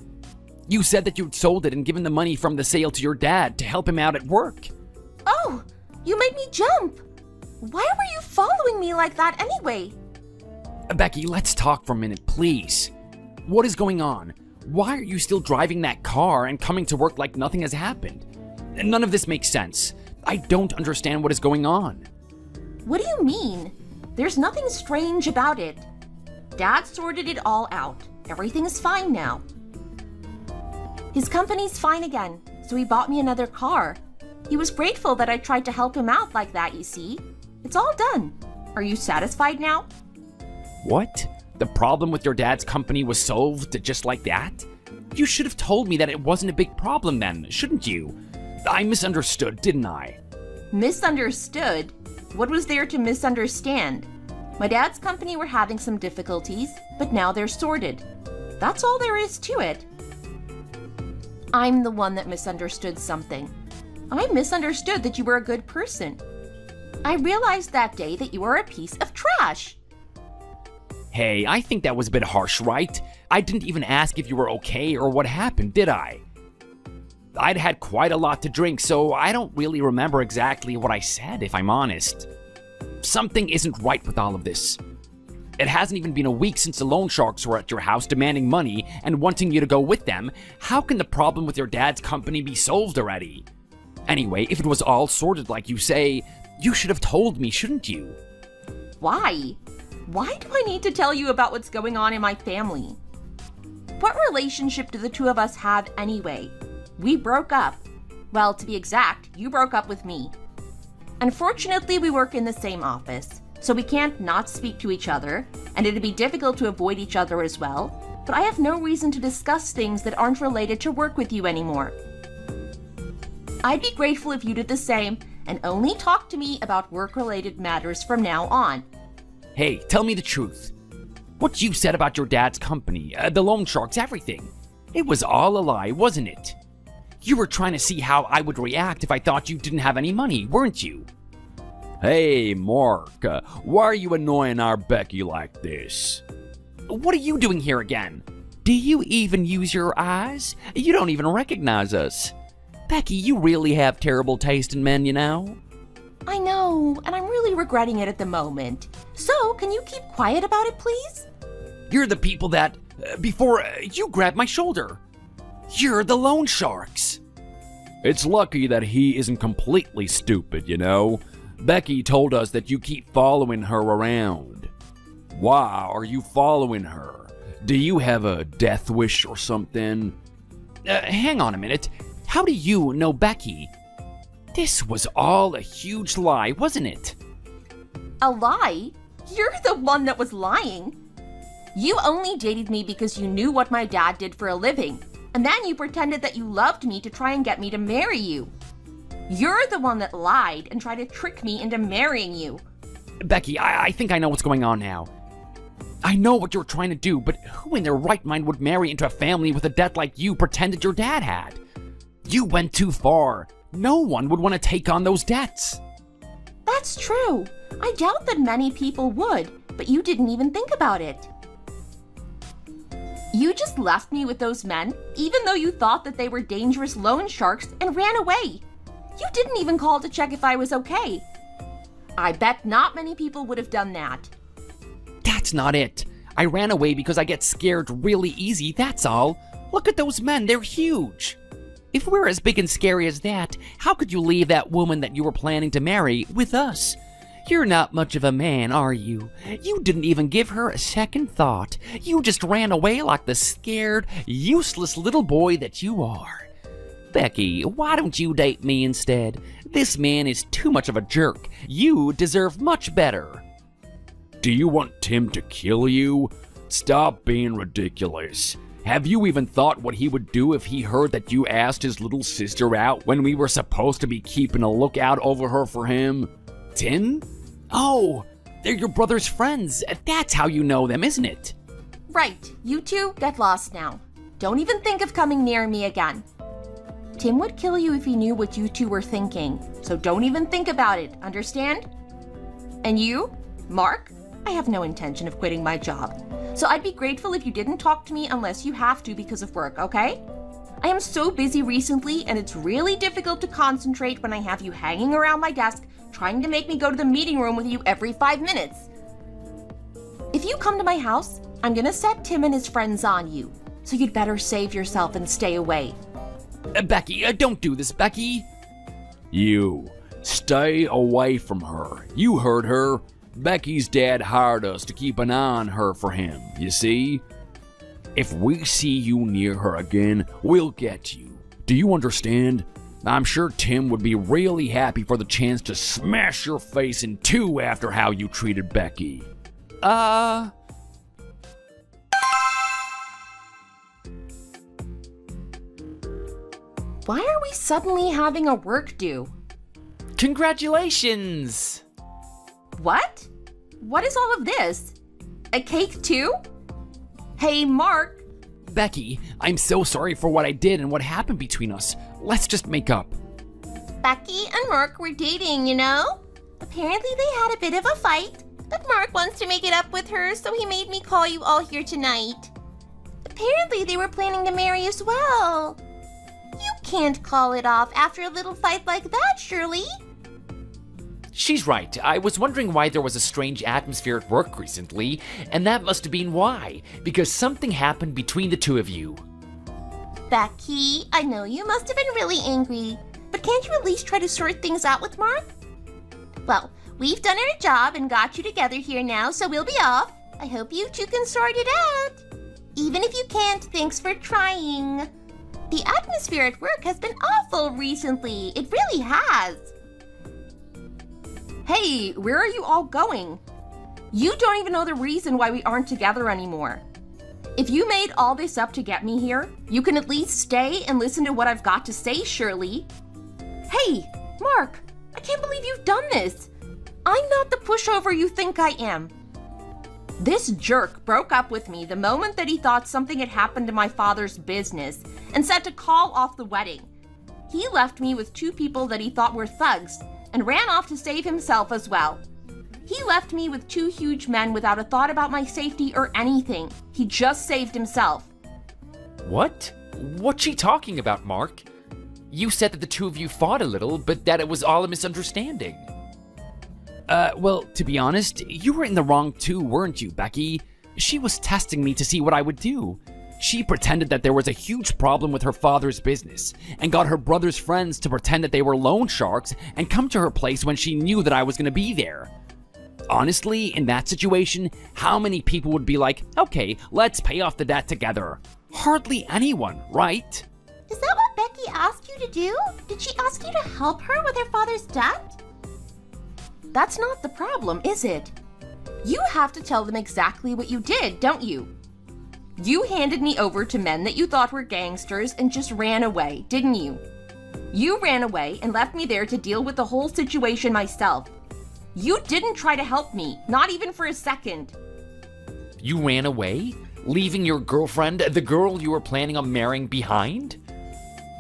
Speaker 2: You said that you'd sold it and given the money from the sale to your dad to help him out at work.
Speaker 1: Oh, you made me jump. Why were you following me like that anyway?
Speaker 2: Becky, let's talk for a minute, please. What is going on? Why are you still driving that car and coming to work like nothing has happened? None of this makes sense. I don't understand what is going on.
Speaker 1: What do you mean? There's nothing strange about it. Dad sorted it all out. Everything's fine now. His company's fine again, so he bought me another car. He was grateful that I tried to help him out like that, you see. It's all done. Are you satisfied now?
Speaker 2: What? The problem with your dad's company was solved just like that? You should have told me that it wasn't a big problem then, shouldn't you? I misunderstood, didn't I?
Speaker 1: Misunderstood? What was there to misunderstand? My dad's company were having some difficulties, but now they're sorted. That's all there is to it. I'm the one that misunderstood something. I misunderstood that you were a good person. I realized that day that you were a piece of trash.
Speaker 2: Hey, I think that was a bit harsh, right? I didn't even ask if you were okay or what happened, did I? I'd had quite a lot to drink, so I don't really remember exactly what I said, if I'm honest. Something isn't right with all of this. It hasn't even been a week since the loan sharks were at your house demanding money and wanting you to go with them. How can the problem with your dad's company be solved already? Anyway, if it was all sorted like you say, you should have told me, shouldn't you?
Speaker 1: Why? Why do I need to tell you about what's going on in my family? What relationship do the two of us have anyway? We broke up. Well, to be exact, you broke up with me. Unfortunately, we work in the same office, so we can't not speak to each other, and it'd be difficult to avoid each other as well, but I have no reason to discuss things that aren't related to work with you anymore. I'd be grateful if you did the same and only talk to me about work-related matters from now on.
Speaker 2: Hey, tell me the truth. What you said about your dad's company, the loan sharks, everything. It was all a lie, wasn't it? You were trying to see how I would react if I thought you didn't have any money, weren't you?
Speaker 4: Hey, Mark, why are you annoying our Becky like this?
Speaker 2: What are you doing here again? Do you even use your eyes? You don't even recognize us. Becky, you really have terrible taste in men, you know?
Speaker 1: I know, and I'm really regretting it at the moment. So, can you keep quiet about it, please?
Speaker 2: You're the people that, before you grabbed my shoulder. You're the loan sharks.
Speaker 4: It's lucky that he isn't completely stupid, you know? Becky told us that you keep following her around. Why are you following her? Do you have a death wish or something?
Speaker 2: Hang on a minute. How do you know Becky? This was all a huge lie, wasn't it?
Speaker 1: A lie? You're the one that was lying. You only dated me because you knew what my dad did for a living, and then you pretended that you loved me to try and get me to marry you. You're the one that lied and tried to trick me into marrying you.
Speaker 2: Becky, I think I know what's going on now. I know what you're trying to do, but who in their right mind would marry into a family with a debt like you pretended your dad had? You went too far. No one would want to take on those debts.
Speaker 1: That's true. I doubt that many people would, but you didn't even think about it. You just left me with those men, even though you thought that they were dangerous loan sharks, and ran away. You didn't even call to check if I was okay. I bet not many people would have done that.
Speaker 2: That's not it. I ran away because I get scared really easy, that's all. Look at those men, they're huge. If we're as big and scary as that, how could you leave that woman that you were planning to marry with us? You're not much of a man, are you? You didn't even give her a second thought. You just ran away like the scared, useless little boy that you are. Becky, why don't you date me instead? This man is too much of a jerk. You deserve much better.
Speaker 4: Do you want Tim to kill you? Stop being ridiculous. Have you even thought what he would do if he heard that you asked his little sister out when we were supposed to be keeping a lookout over her for him?
Speaker 2: Tim? Oh, they're your brother's friends. That's how you know them, isn't it?
Speaker 1: Right, you two get lost now. Don't even think of coming near me again. Tim would kill you if he knew what you two were thinking, so don't even think about it, understand? And you, Mark? I have no intention of quitting my job, so I'd be grateful if you didn't talk to me unless you have to because of work, okay? I am so busy recently, and it's really difficult to concentrate when I have you hanging around my desk trying to make me go to the meeting room with you every 5 minutes. If you come to my house, I'm gonna set Tim and his friends on you, so you'd better save yourself and stay away.
Speaker 2: Becky, don't do this, Becky.
Speaker 4: You, stay away from her. You heard her. Becky's dad hired us to keep an eye on her for him, you see? If we see you near her again, we'll get you. Do you understand? I'm sure Tim would be really happy for the chance to smash your face in two after how you treated Becky.
Speaker 1: Why are we suddenly having a work due?
Speaker 5: Congratulations!
Speaker 1: What? What is all of this? A cake too? Hey, Mark.
Speaker 2: Becky, I'm so sorry for what I did and what happened between us. Let's just make up.
Speaker 1: Becky and Mark were dating, you know? Apparently they had a bit of a fight, but Mark wants to make it up with her, so he made me call you all here tonight. Apparently they were planning to marry as well. You can't call it off after a little fight like that, surely?
Speaker 5: She's right. I was wondering why there was a strange atmosphere at work recently, and that must have been why, because something happened between the two of you.
Speaker 1: Becky, I know you must have been really angry, but can't you at least try to sort things out with Mark? Well, we've done our job and got you together here now, so we'll be off. I hope you two can sort it out. Even if you can't, thanks for trying. The atmosphere at work has been awful recently. It really has. Hey, where are you all going? You don't even know the reason why we aren't together anymore. If you made all this up to get me here, you can at least stay and listen to what I've got to say, surely. Hey, Mark, I can't believe you've done this. I'm not the pushover you think I am. This jerk broke up with me the moment that he thought something had happened to my father's business and said to call off the wedding. He left me with two people that he thought were thugs and ran off to save himself as well. He left me with two huge men without a thought about my safety or anything. He just saved himself.
Speaker 5: What? What's she talking about, Mark? You said that the two of you fought a little, but that it was all a misunderstanding.
Speaker 2: Well, to be honest, you were in the wrong too, weren't you, Becky? She was testing me to see what I would do. She pretended that there was a huge problem with her father's business and got her brother's friends to pretend that they were loan sharks and come to her place when she knew that I was going to be there. Honestly, in that situation, how many people would be like, okay, let's pay off the debt together? Hardly anyone, right?
Speaker 1: Is that what Becky asked you to do? Did she ask you to help her with her father's debt? That's not the problem, is it? You have to tell them exactly what you did, don't you? You handed me over to men that you thought were gangsters and just ran away, didn't you? You ran away and left me there to deal with the whole situation myself. You didn't try to help me, not even for a second.
Speaker 2: You ran away? Leaving your girlfriend, the girl you were planning on marrying, behind?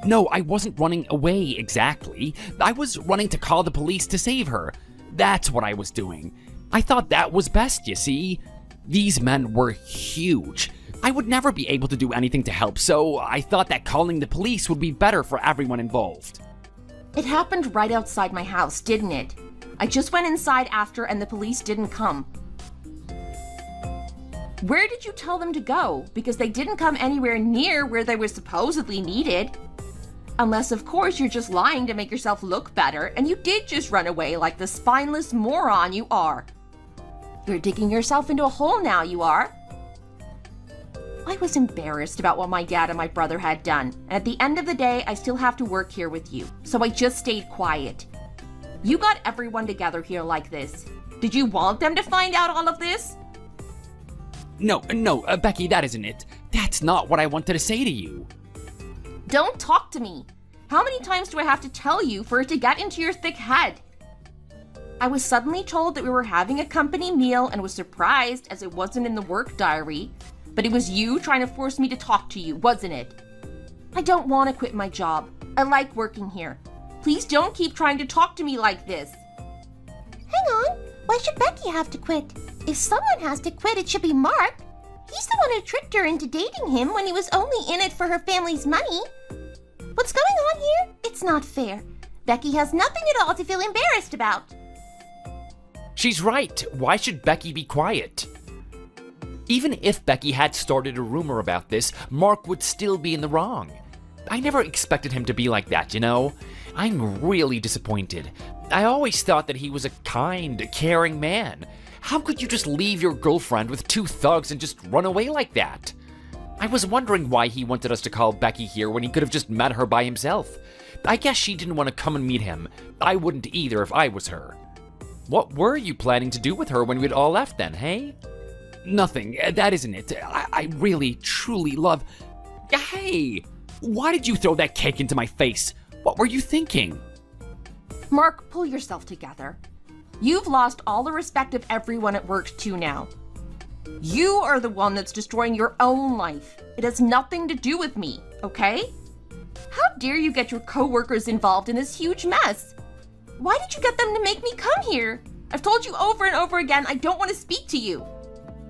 Speaker 2: No, I wasn't running away exactly. I was running to call the police to save her. That's what I was doing. I thought that was best, you see. These men were huge. I would never be able to do anything to help, so I thought that calling the police would be better for everyone involved.
Speaker 1: It happened right outside my house, didn't it? I just went inside after and the police didn't come. Where did you tell them to go? Because they didn't come anywhere near where they were supposedly needed. Unless, of course, you're just lying to make yourself look better, and you did just run away like the spineless moron you are. You're digging yourself into a hole now, you are. I was embarrassed about what my dad and my brother had done, and at the end of the day, I still have to work here with you, so I just stayed quiet. You got everyone together here like this. Did you want them to find out all of this?
Speaker 2: No, Becky, that isn't it. That's not what I wanted to say to you.
Speaker 1: Don't talk to me. How many times do I have to tell you for it to get into your thick head? I was suddenly told that we were having a company meal and was surprised as it wasn't in the work diary. But it was you trying to force me to talk to you, wasn't it? I don't want to quit my job. I like working here. Please don't keep trying to talk to me like this.
Speaker 6: Hang on. Why should Becky have to quit? If someone has to quit, it should be Mark. He's the one who tricked her into dating him when he was only in it for her family's money. What's going on here? It's not fair. Becky has nothing at all to feel embarrassed about.
Speaker 2: She's right. Why should Becky be quiet? Even if Becky had started a rumor about this, Mark would still be in the wrong. I never expected him to be like that, you know? I'm really disappointed. I always thought that he was a kind, caring man. How could you just leave your girlfriend with two thugs and just run away like that? I was wondering why he wanted us to call Becky here when he could have just met her by himself. I guess she didn't want to come and meet him. I wouldn't either if I was her. What were you planning to do with her when we'd all left then, hey? Nothing. That isn't it. I really, truly love... Hey! Why did you throw that cake into my face? What were you thinking?
Speaker 1: Mark, pull yourself together. You've lost all the respect of everyone at work too now. You are the one that's destroying your own life. It has nothing to do with me, okay? How dare you get your coworkers involved in this huge mess? Why did you get them to make me come here? I've told you over and over again I don't want to speak to you.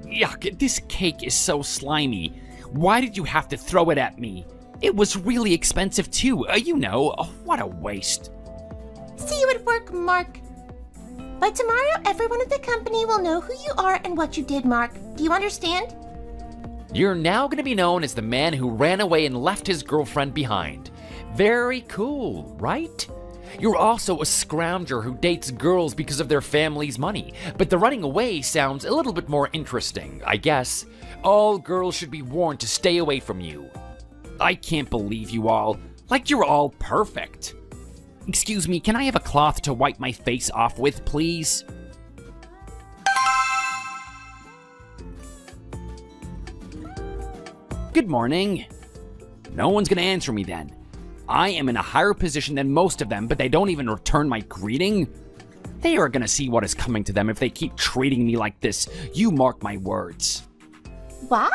Speaker 2: Yuck, this cake is so slimy. Why did you have to throw it at me? It was really expensive too, you know. Oh, what a waste.
Speaker 6: See you at work, Mark. By tomorrow, everyone at the company will know who you are and what you did, Mark. Do you understand?
Speaker 2: You're now going to be known as the man who ran away and left his girlfriend behind. Very cool, right? You're also a scrounger who dates girls because of their family's money, but the running away sounds a little bit more interesting, I guess. All girls should be warned to stay away from you. I can't believe you all. Like you're all perfect. Excuse me, can I have a cloth to wipe my face off with, please? Good morning. No one's gonna answer me then. I am in a higher position than most of them, but they don't even return my greeting? They are gonna see what is coming to them if they keep treating me like this. You mark my words.
Speaker 6: Wow.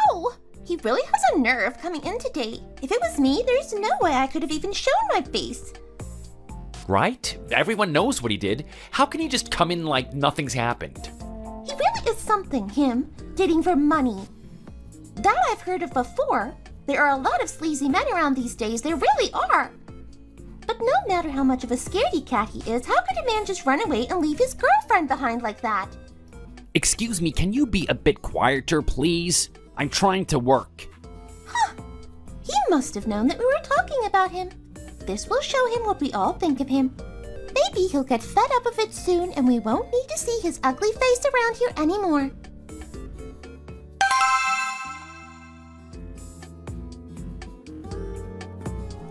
Speaker 6: He really has a nerve coming in today. If it was me, there's no way I could have even shown my face.
Speaker 2: Right? Everyone knows what he did. How can he just come in like nothing's happened?
Speaker 6: He really is something, him. Dating for money. That I've heard of before. There are a lot of sleazy men around these days. There really are. But no matter how much of a scaredy cat he is, how could a man just run away and leave his girlfriend behind like that?
Speaker 2: Excuse me, can you be a bit quieter, please? I'm trying to work.
Speaker 6: Huh. He must have known that we were talking about him. This will show him what we all think of him. Maybe he'll get fed up of it soon and we won't need to see his ugly face around here anymore.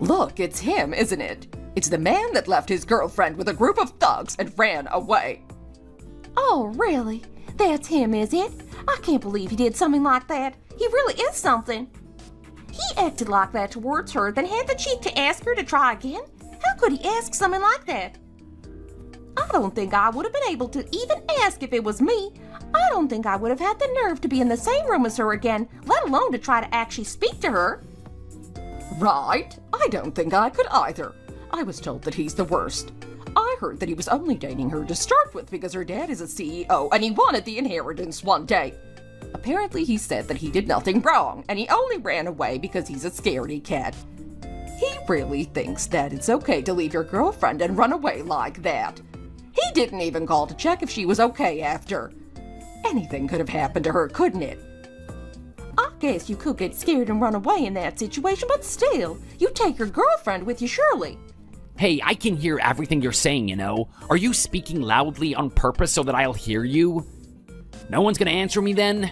Speaker 3: Look, it's him, isn't it? It's the man that left his girlfriend with a group of thugs and ran away.
Speaker 1: Oh, really? That's him, is it? I can't believe he did something like that. He really is something. He acted like that towards her, then had the cheek to ask her to try again. How could he ask something like that? I don't think I would have been able to even ask if it was me. I don't think I would have had the nerve to be in the same room as her again, let alone to try to actually speak to her.
Speaker 3: Right? I don't think I could either. I was told that he's the worst. I heard that he was only dating her to start with because her dad is a CEO and he wanted the inheritance one day. Apparently he said that he did nothing wrong and he only ran away because he's a scaredy cat. He really thinks that it's okay to leave your girlfriend and run away like that. He didn't even call to check if she was okay after. Anything could have happened to her, couldn't it?
Speaker 1: I guess you could get scared and run away in that situation, but still, you take your girlfriend with you surely.
Speaker 2: Hey, I can hear everything you're saying, you know. Are you speaking loudly on purpose so that I'll hear you? No one's gonna answer me then?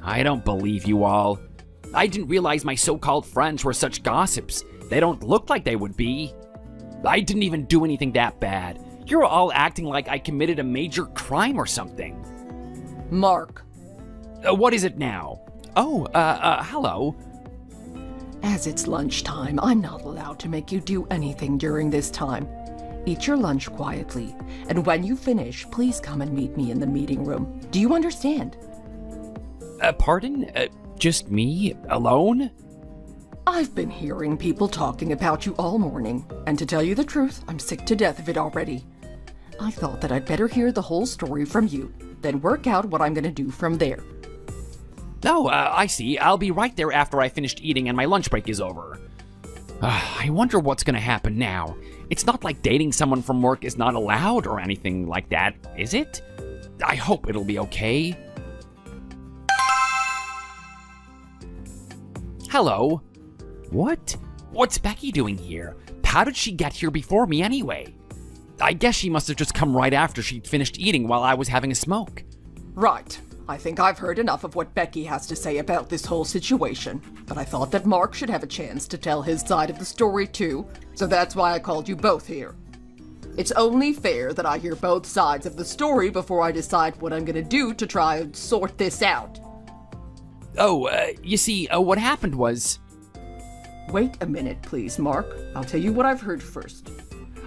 Speaker 2: I don't believe you all. I didn't realize my so-called friends were such gossips. They don't look like they would be. I didn't even do anything that bad. You're all acting like I committed a major crime or something.
Speaker 3: Mark.
Speaker 2: What is it now? Oh, hello.
Speaker 3: As it's lunchtime, I'm not allowed to make you do anything during this time. Eat your lunch quietly, and when you finish, please come and meet me in the meeting room. Do you understand?
Speaker 2: Pardon? Just me? Alone?
Speaker 3: I've been hearing people talking about you all morning, and to tell you the truth, I'm sick to death of it already. I thought that I'd better hear the whole story from you, then work out what I'm gonna do from there.
Speaker 2: Oh, I see. I'll be right there after I finished eating and my lunch break is over. I wonder what's gonna happen now. It's not like dating someone from work is not allowed or anything like that, is it? I hope it'll be okay. Hello? What? What's Becky doing here? How did she get here before me anyway? I guess she must have just come right after she'd finished eating while I was having a smoke.
Speaker 3: Right. I think I've heard enough of what Becky has to say about this whole situation, but I thought that Mark should have a chance to tell his side of the story too, so that's why I called you both here. It's only fair that I hear both sides of the story before I decide what I'm gonna do to try and sort this out.
Speaker 2: Oh, you see, what happened was...
Speaker 3: Wait a minute, please, Mark. I'll tell you what I've heard first.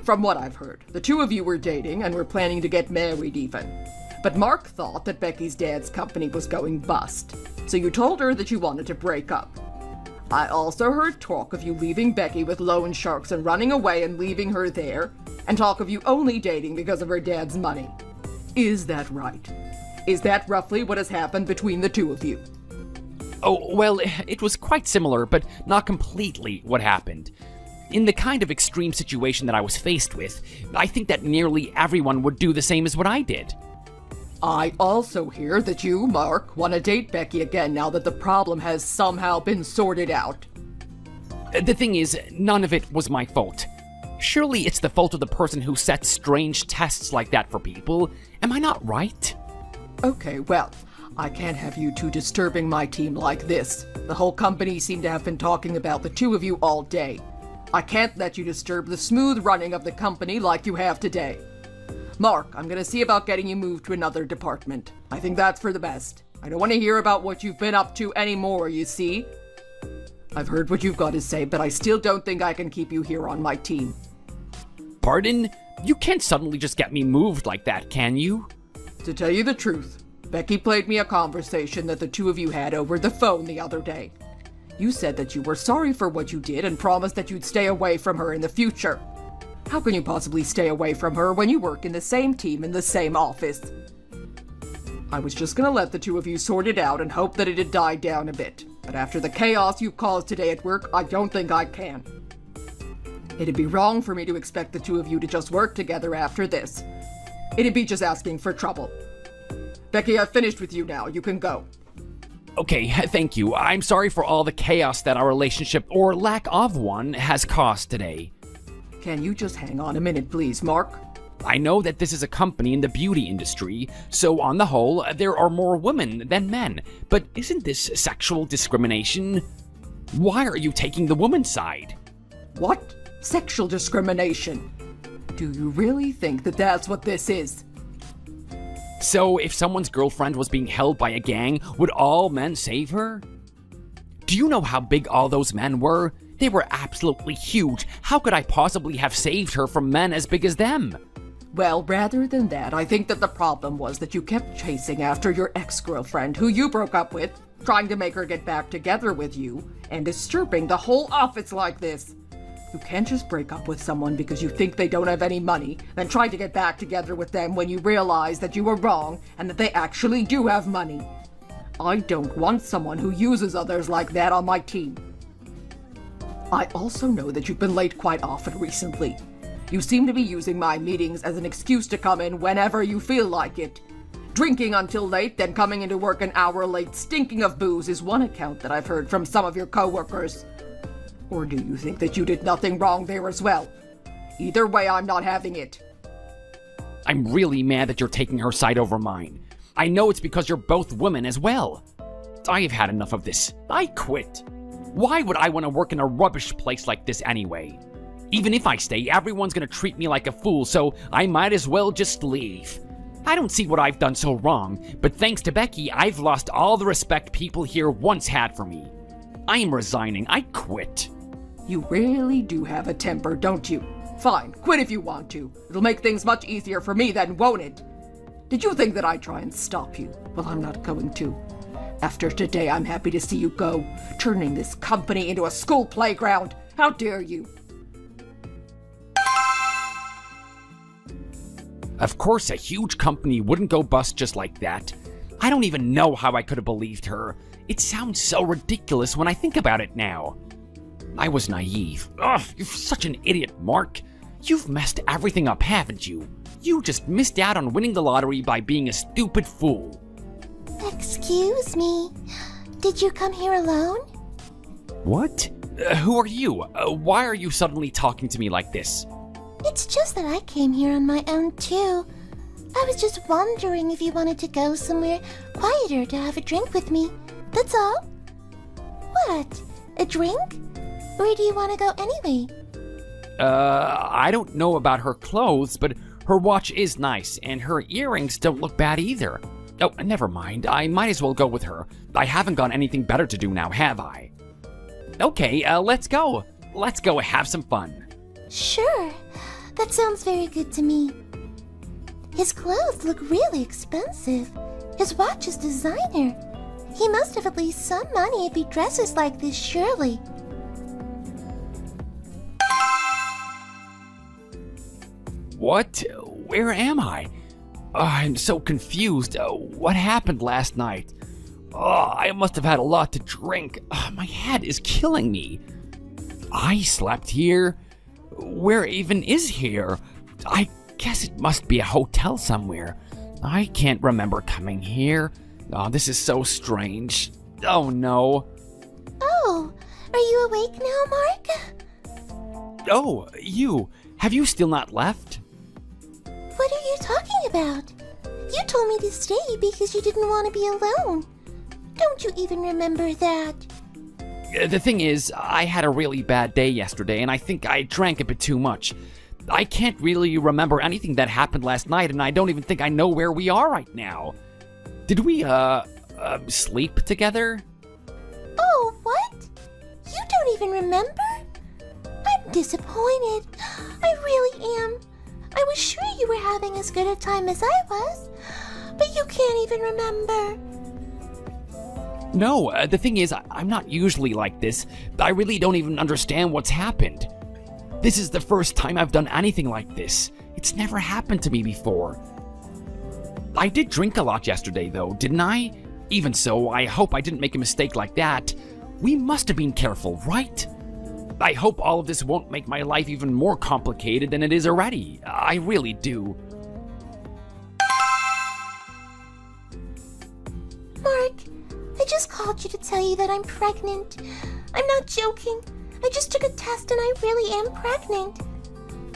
Speaker 3: From what I've heard, the two of you were dating and were planning to get married even. But Mark thought that Becky's dad's company was going bust, so you told her that you wanted to break up. I also heard talk of you leaving Becky with loan sharks and running away and leaving her there, and talk of you only dating because of her dad's money. Is that right? Is that roughly what has happened between the two of you?
Speaker 2: Oh, well, it was quite similar, but not completely what happened. In the kind of extreme situation that I was faced with, I think that nearly everyone would do the same as what I did.
Speaker 3: I also hear that you, Mark, want to date Becky again now that the problem has somehow been sorted out.
Speaker 2: The thing is, none of it was my fault. Surely it's the fault of the person who sets strange tests like that for people. Am I not right?
Speaker 3: Okay, well, I can't have you two disturbing my team like this. The whole company seemed to have been talking about the two of you all day. I can't let you disturb the smooth running of the company like you have today. Mark, I'm gonna see about getting you moved to another department. I think that's for the best. I don't want to hear about what you've been up to anymore, you see? I've heard what you've got to say, but I still don't think I can keep you here on my team.
Speaker 2: Pardon? You can't suddenly just get me moved like that, can you?
Speaker 3: To tell you the truth, Becky played me a conversation that the two of you had over the phone the other day. You said that you were sorry for what you did and promised that you'd stay away from her in the future. How can you possibly stay away from her when you work in the same team in the same office? I was just gonna let the two of you sort it out and hope that it had died down a bit. But after the chaos you caused today at work, I don't think I can. It'd be wrong for me to expect the two of you to just work together after this. It'd be just asking for trouble. Becky, I've finished with you now. You can go.
Speaker 2: Okay, thank you. I'm sorry for all the chaos that our relationship, or lack of one, has caused today.
Speaker 3: Can you just hang on a minute, please, Mark?
Speaker 2: I know that this is a company in the beauty industry, so on the whole, there are more women than men. But isn't this sexual discrimination? Why are you taking the woman's side?
Speaker 3: What? Sexual discrimination? Do you really think that that's what this is?
Speaker 2: So if someone's girlfriend was being held by a gang, would all men save her? Do you know how big all those men were? They were absolutely huge. How could I possibly have saved her from men as big as them?
Speaker 3: Well, rather than that, I think that the problem was that you kept chasing after your ex-girlfriend, who you broke up with, trying to make her get back together with you, and disturbing the whole office like this. You can't just break up with someone because you think they don't have any money, then try to get back together with them when you realize that you were wrong and that they actually do have money. I don't want someone who uses others like that on my team. I also know that you've been late quite often recently. You seem to be using my meetings as an excuse to come in whenever you feel like it. Drinking until late, then coming into work an hour late stinking of booze is one account that I've heard from some of your coworkers. Or do you think that you did nothing wrong there as well? Either way, I'm not having it.
Speaker 2: I'm really mad that you're taking her side over mine. I know it's because you're both women as well. I've had enough of this. I quit. Why would I want to work in a rubbish place like this anyway? Even if I stay, everyone's gonna treat me like a fool, so I might as well just leave. I don't see what I've done so wrong, but thanks to Becky, I've lost all the respect people here once had for me. I am resigning. I quit.
Speaker 3: You really do have a temper, don't you? Fine, quit if you want to. It'll make things much easier for me then, won't it? Did you think that I'd try and stop you? Well, I'm not going to. After today, I'm happy to see you go, turning this company into a school playground. How dare you?
Speaker 2: Of course, a huge company wouldn't go bust just like that. I don't even know how I could have believed her. It sounds so ridiculous when I think about it now. I was naive. Ugh, you're such an idiot, Mark. You've messed everything up, haven't you? You just missed out on winning the lottery by being a stupid fool.
Speaker 6: Excuse me. Did you come here alone?
Speaker 2: What? Who are you? Why are you suddenly talking to me like this?
Speaker 6: It's just that I came here on my own too. I was just wondering if you wanted to go somewhere quieter to have a drink with me. That's all. What? A drink? Where do you want to go anyway?
Speaker 2: I don't know about her clothes, but her watch is nice, and her earrings don't look bad either. Oh, never mind. I might as well go with her. I haven't got anything better to do now, have I? Okay, let's go. Let's go have some fun.
Speaker 6: Sure. That sounds very good to me. His clothes look really expensive. His watch is designer. He must have at least some money if he dresses like this, surely.
Speaker 2: What? Where am I? I'm so confused. What happened last night? I must have had a lot to drink. My head is killing me. I slept here? Where even is here? I guess it must be a hotel somewhere. I can't remember coming here. This is so strange. Oh no.
Speaker 6: Oh, are you awake now, Mark?
Speaker 2: Oh, you. Have you still not left?
Speaker 6: What are you talking about? You told me to stay because you didn't want to be alone. Don't you even remember that?
Speaker 2: The thing is, I had a really bad day yesterday, and I think I drank a bit too much. I can't really remember anything that happened last night, and I don't even think I know where we are right now. Did we, sleep together?
Speaker 6: Oh, what? You don't even remember? I'm disappointed. I really am. I was sure you were having as good a time as I was, but you can't even remember.
Speaker 2: No, the thing is, I'm not usually like this. I really don't even understand what's happened. This is the first time I've done anything like this. It's never happened to me before. I did drink a lot yesterday, though, didn't I? Even so, I hope I didn't make a mistake like that. We must have been careful, right? I hope all of this won't make my life even more complicated than it is already. I really do.
Speaker 6: Mark, I just called you to tell you that I'm pregnant. I'm not joking. I just took a test and I really am pregnant.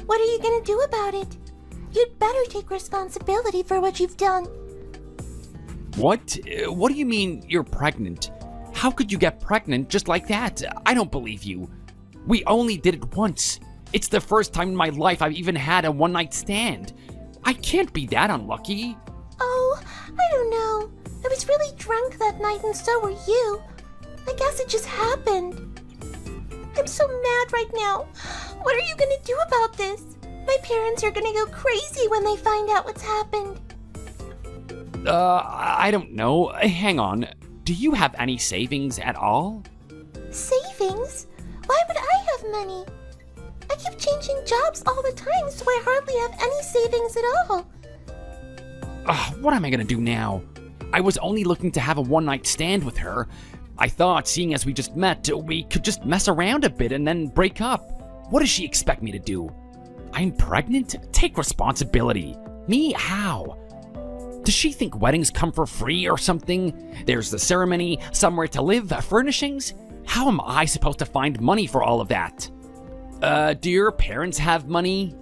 Speaker 6: What are you gonna do about it? You'd better take responsibility for what you've done.
Speaker 2: What? What do you mean you're pregnant? How could you get pregnant just like that? I don't believe you. We only did it once. It's the first time in my life I've even had a one-night stand. I can't be that unlucky.
Speaker 6: Oh, I don't know. I was really drunk that night and so were you. I guess it just happened. I'm so mad right now. What are you gonna do about this? My parents are gonna go crazy when they find out what's happened.
Speaker 5: I don't know. Hang on. Do you have any savings at all?
Speaker 6: Savings? Why would I have money? I keep changing jobs all the time, so I hardly have any savings at all.
Speaker 5: What am I gonna do now? I was only looking to have a one-night stand with her. I thought, seeing as we just met, we could just mess around a bit and then break up. What does she expect me to do? I'm pregnant? Take responsibility. Me? How? Does she think weddings come for free or something? There's the ceremony, somewhere to live, furnishings? How am I supposed to find money for all of that? Do your parents have money?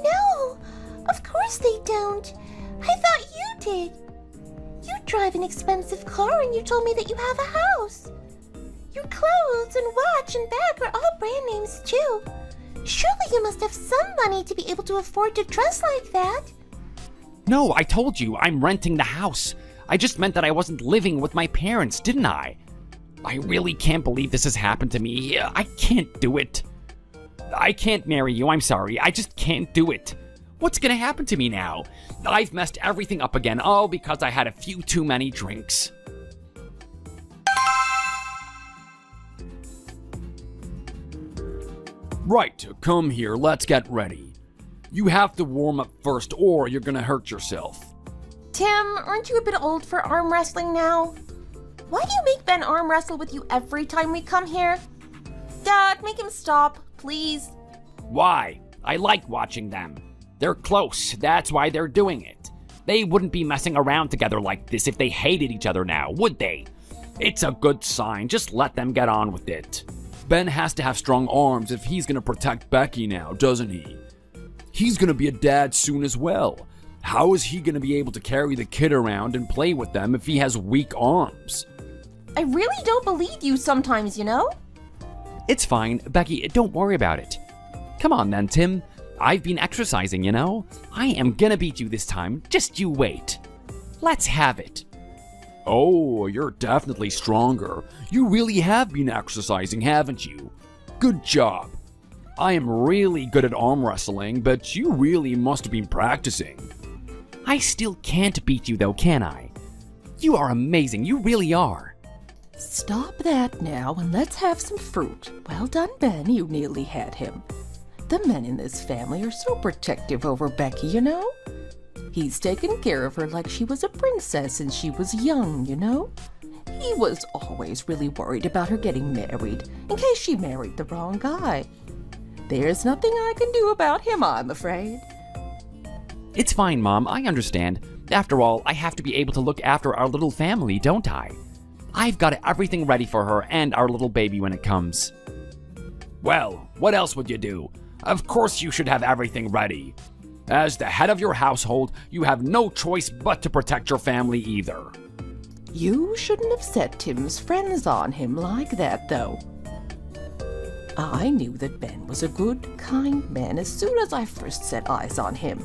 Speaker 6: No, of course they don't. I thought you did. You drive an expensive car and you told me that you have a house. Your clothes and watch and bag are all brand names too. Surely you must have some money to be able to afford to dress like that.
Speaker 5: No, I told you, I'm renting the house. I just meant that I wasn't living with my parents, didn't I? I really can't believe this has happened to me. I can't do it. I can't marry you, I'm sorry. I just can't do it. What's gonna happen to me now? I've messed everything up again, all because I had a few too many drinks.
Speaker 4: Right, come here, let's get ready. You have to warm up first or you're gonna hurt yourself.
Speaker 1: Tim, aren't you a bit old for arm wrestling now? Why do you make Ben arm wrestle with you every time we come here? Dad, make him stop, please.
Speaker 5: Why? I like watching them. They're close, that's why they're doing it. They wouldn't be messing around together like this if they hated each other now, would they? It's a good sign, just let them get on with it.
Speaker 4: Ben has to have strong arms if he's gonna protect Becky now, doesn't he? He's gonna be a dad soon as well. How is he gonna be able to carry the kid around and play with them if he has weak arms?
Speaker 1: I really don't believe you sometimes, you know?
Speaker 5: It's fine, Becky, don't worry about it. Come on then, Tim. I've been exercising, you know? I am gonna beat you this time, just you wait. Let's have it.
Speaker 4: Oh, you're definitely stronger. You really have been exercising, haven't you? Good job. I am really good at arm wrestling, but you really must have been practicing.
Speaker 5: I still can't beat you though, can I? You are amazing, you really are.
Speaker 3: Stop that now and let's have some fruit. Well done, Ben, you nearly had him. The men in this family are so protective over Becky, you know? He's taken care of her like she was a princess since she was young, you know? He was always really worried about her getting married, in case she married the wrong guy. There's nothing I can do about him, I'm afraid.
Speaker 5: It's fine, Mom, I understand. After all, I have to be able to look after our little family, don't I? I've got everything ready for her and our little baby when it comes.
Speaker 2: Well, what else would you do? Of course you should have everything ready. As the head of your household, you have no choice but to protect your family either.
Speaker 3: You shouldn't have set Tim's friends on him like that, though. I knew that Ben was a good, kind man as soon as I first set eyes on him.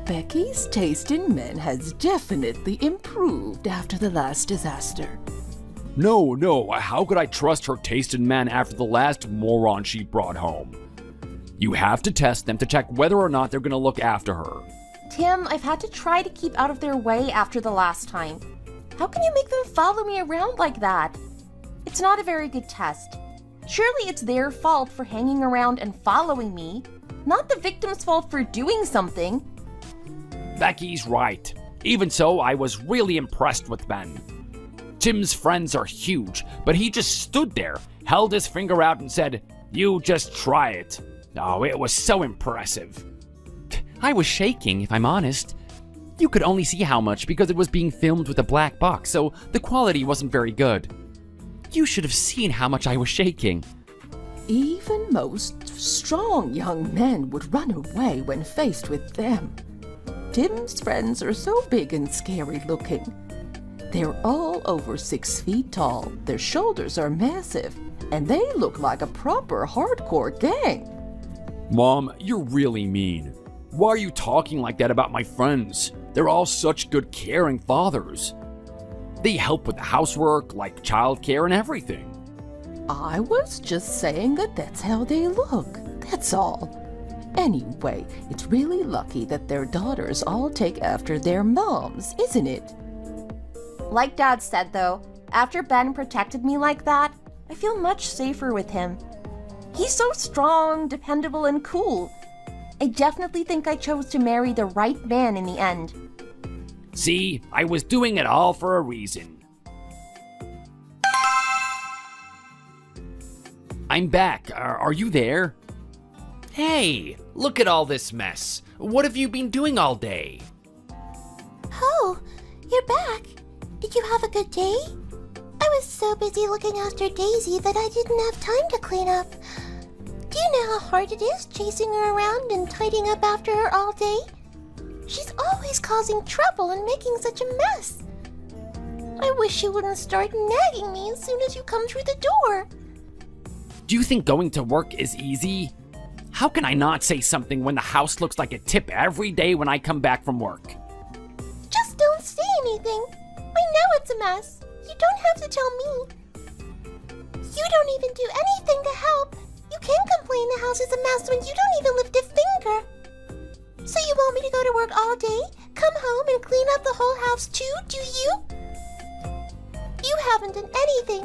Speaker 3: Becky's taste in men has definitely improved after the last disaster.
Speaker 4: No, how could I trust her taste in men after the last moron she brought home? You have to test them to check whether or not they're gonna look after her.
Speaker 1: Tim, I've had to try to keep out of their way after the last time. How can you make them follow me around like that? It's not a very good test. Surely it's their fault for hanging around and following me, not the victim's fault for doing something.
Speaker 2: Becky's right. Even so, I was really impressed with Ben. Tim's friends are huge, but he just stood there, held his finger out and said, "You just try it." Oh, it was so impressive.
Speaker 5: I was shaking, if I'm honest. You could only see how much because it was being filmed with a black box, so the quality wasn't very good. You should have seen how much I was shaking.
Speaker 3: Even most strong young men would run away when faced with them. Tim's friends are so big and scary looking. They're all over 6 feet tall, their shoulders are massive, and they look like a proper hardcore gang.
Speaker 4: Mom, you're really mean. Why are you talking like that about my friends? They're all such good, caring fathers. They help with the housework, like childcare and everything.
Speaker 3: I was just saying that that's how they look. That's all. Anyway, it's really lucky that their daughters all take after their moms, isn't it?
Speaker 1: Like Dad said, though, after Ben protected me like that, I feel much safer with him. He's so strong, dependable, and cool. I definitely think I chose to marry the right man in the end.
Speaker 2: See, I was doing it all for a reason. I'm back. Are you there?
Speaker 5: Hey, look at all this mess. What have you been doing all day?
Speaker 6: Oh, you're back. Did you have a good day? I was so busy looking after Daisy that I didn't have time to clean up. Do you know how hard it is chasing her around and tidying up after her all day? She's always causing trouble and making such a mess. I wish you wouldn't start nagging me as soon as you come through the door.
Speaker 2: Do you think going to work is easy? How can I not say something when the house looks like a tip every day when I come back from work?
Speaker 6: Just don't say anything. I know it's a mess. You don't have to tell me. You don't even do anything to help. You can complain the house is a mess when you don't even lift a finger. So you want me to go to work all day, come home and clean up the whole house too, do you? You haven't done anything.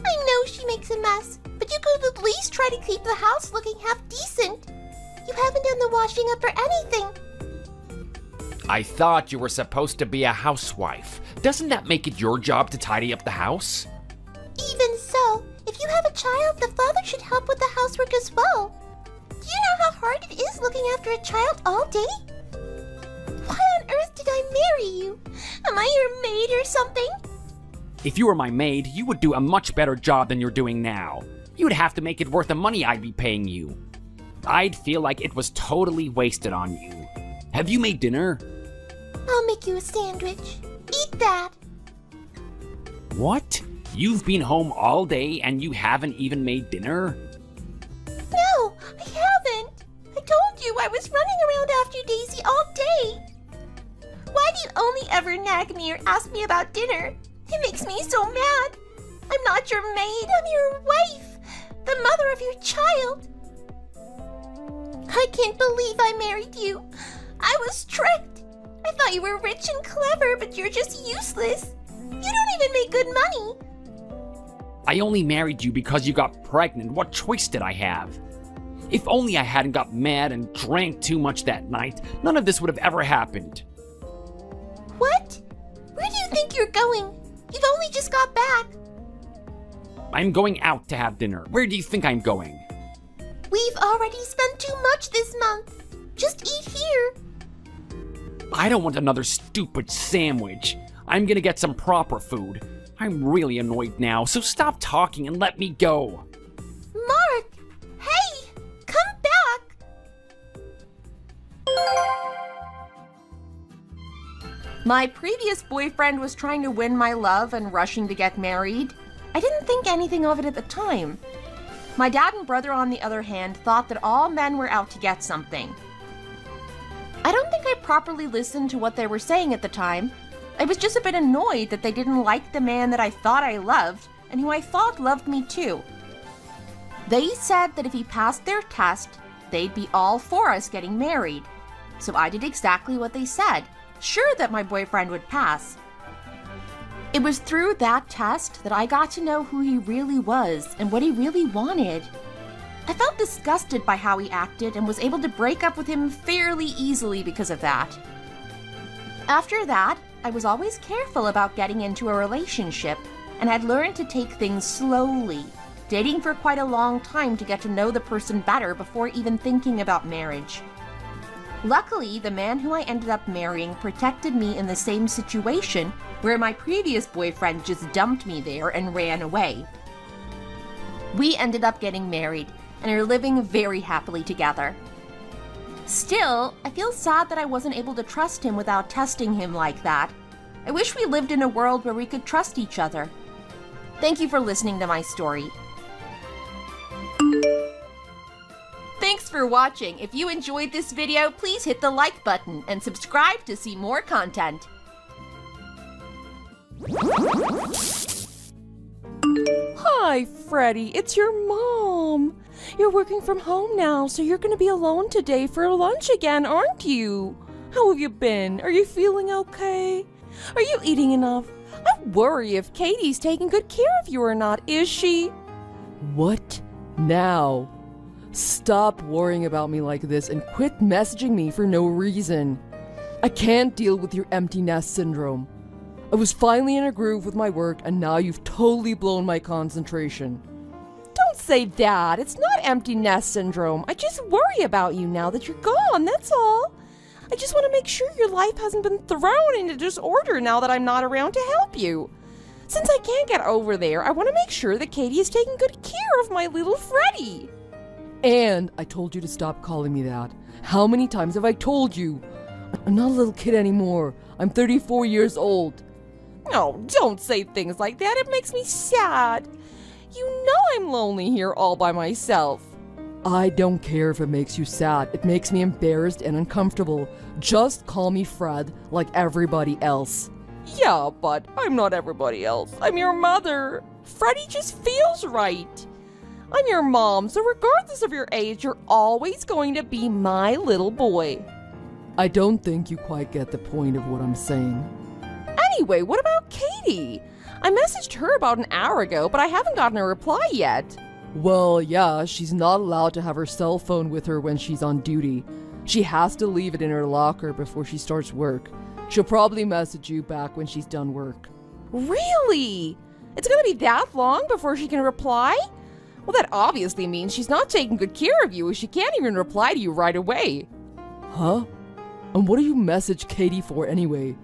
Speaker 6: I know she makes a mess, but you could at least try to keep the house looking half decent. You haven't done the washing up or anything.
Speaker 2: I thought you were supposed to be a housewife. Doesn't that make it your job to tidy up the house?
Speaker 6: Even so, if you have a child, the father should help with the housework as well. Do you know how hard it is looking after a child all day? Why on earth did I marry you? Am I your maid or something?
Speaker 2: If you were my maid, you would do a much better job than you're doing now. You'd have to make it worth the money I'd be paying you. I'd feel like it was totally wasted on you. Have you made dinner?
Speaker 6: I'll make you a sandwich. Eat that.
Speaker 2: What? You've been home all day and you haven't even made dinner?
Speaker 6: No, I haven't. I told you I was running around after Daisy all day. Why do you only ever nag me or ask me about dinner? It makes me so mad. I'm not your maid, I'm your wife, the mother of your child. I can't believe I married you. I was tricked. I thought you were rich and clever, but you're just useless. You don't even make good money.
Speaker 2: I only married you because you got pregnant. What choice did I have? If only I hadn't got mad and drank too much that night, none of this would have ever happened.
Speaker 6: What? Where do you think you're going? You've only just got back.
Speaker 2: I'm going out to have dinner. Where do you think I'm going?
Speaker 6: We've already spent too much this month. Just eat here.
Speaker 2: I don't want another stupid sandwich. I'm gonna get some proper food. I'm really annoyed now, so stop talking and let me go.
Speaker 6: Mark! Hey! Come back!
Speaker 1: My previous boyfriend was trying to win my love and rushing to get married. I didn't think anything of it at the time. My dad and brother, on the other hand, thought that all men were out to get something. I don't think I properly listened to what they were saying at the time. I was just a bit annoyed that they didn't like the man that I thought I loved and who I thought loved me too. They said that if he passed their test, they'd be all for us getting married. So I did exactly what they said, sure that my boyfriend would pass. It was through that test that I got to know who he really was and what he really wanted. I felt disgusted by how he acted and was able to break up with him fairly easily because of that. After that, I was always careful about getting into a relationship and had learned to take things slowly, dating for quite a long time to get to know the person better before even thinking about marriage. Luckily, the man who I ended up marrying protected me in the same situation where my previous boyfriend just dumped me there and ran away. We ended up getting married and are living very happily together. Still, I feel sad that I wasn't able to trust him without testing him like that. I wish we lived in a world where we could trust each other. Thank you for listening to my story. Thanks for watching. If you enjoyed this video, please hit the like button and subscribe to see more content.
Speaker 3: Hi, Freddie. It's your mom. You're working from home now, so you're going to be alone today for lunch again, aren't you? How have you been? Are you feeling okay? Are you eating enough? I worry if Katie's taking good care of you or not, is she? What now? Stop worrying about me like this and quit messaging me for no reason. I can't deal with your empty nest syndrome. I was finally in a groove with my work, and now you've totally blown my concentration. Don't say that. It's not empty nest syndrome. I just worry about you now that you're gone, that's all. I just want to make sure your life hasn't been thrown into disorder now that I'm not around to help you. Since I can't get over there, I want to make sure that Katie is taking good care of my little Freddie. And I told you to stop calling me that. How many times have I told you? I'm not a little kid anymore. I'm 34 years old. No, don't say things like that. It makes me sad. You know I'm lonely here all by myself. I don't care if it makes you sad. It makes me embarrassed and uncomfortable. Just call me Fred like everybody else. Yeah, but I'm not everybody else. I'm your mother. Freddie just feels right. I'm your mom, so regardless of your age, you're always going to be my little boy. I don't think you quite get the point of what I'm saying. Anyway, what about Katie? I messaged her about an hour ago, but I haven't gotten a reply yet. Well, yeah, she's not allowed to have her cell phone with her when she's on duty. She has to leave it in her locker before she starts work. She'll probably message you back when she's done work. Really? It's gonna be that long before she can reply? Well, that obviously means she's not taking good care of you if she can't even reply to you right away. Huh? And what do you message Katie for anyway?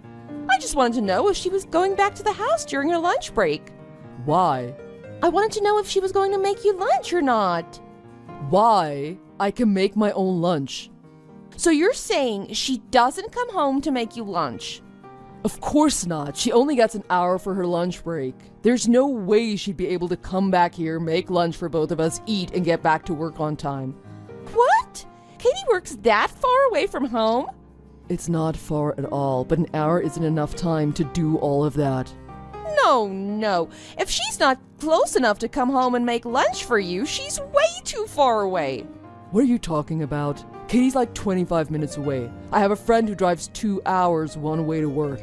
Speaker 3: I just wanted to know if she was going back to the house during her lunch break. Why? I wanted to know if she was going to make you lunch or not. Why? I can make my own lunch. So you're saying she doesn't come home to make you lunch? Of course not. She only gets an hour for her lunch break. There's no way she'd be able to come back here, make lunch for both of us, eat, and get back to work on time. What? Katie works that far away from home? It's not far at all, but an hour isn't enough time to do all of that. No. If she's not close enough to come home and make lunch for you, she's way too far away. What are you talking about? Katie's like 25 minutes away. I have a friend who drives 2 hours one way to work.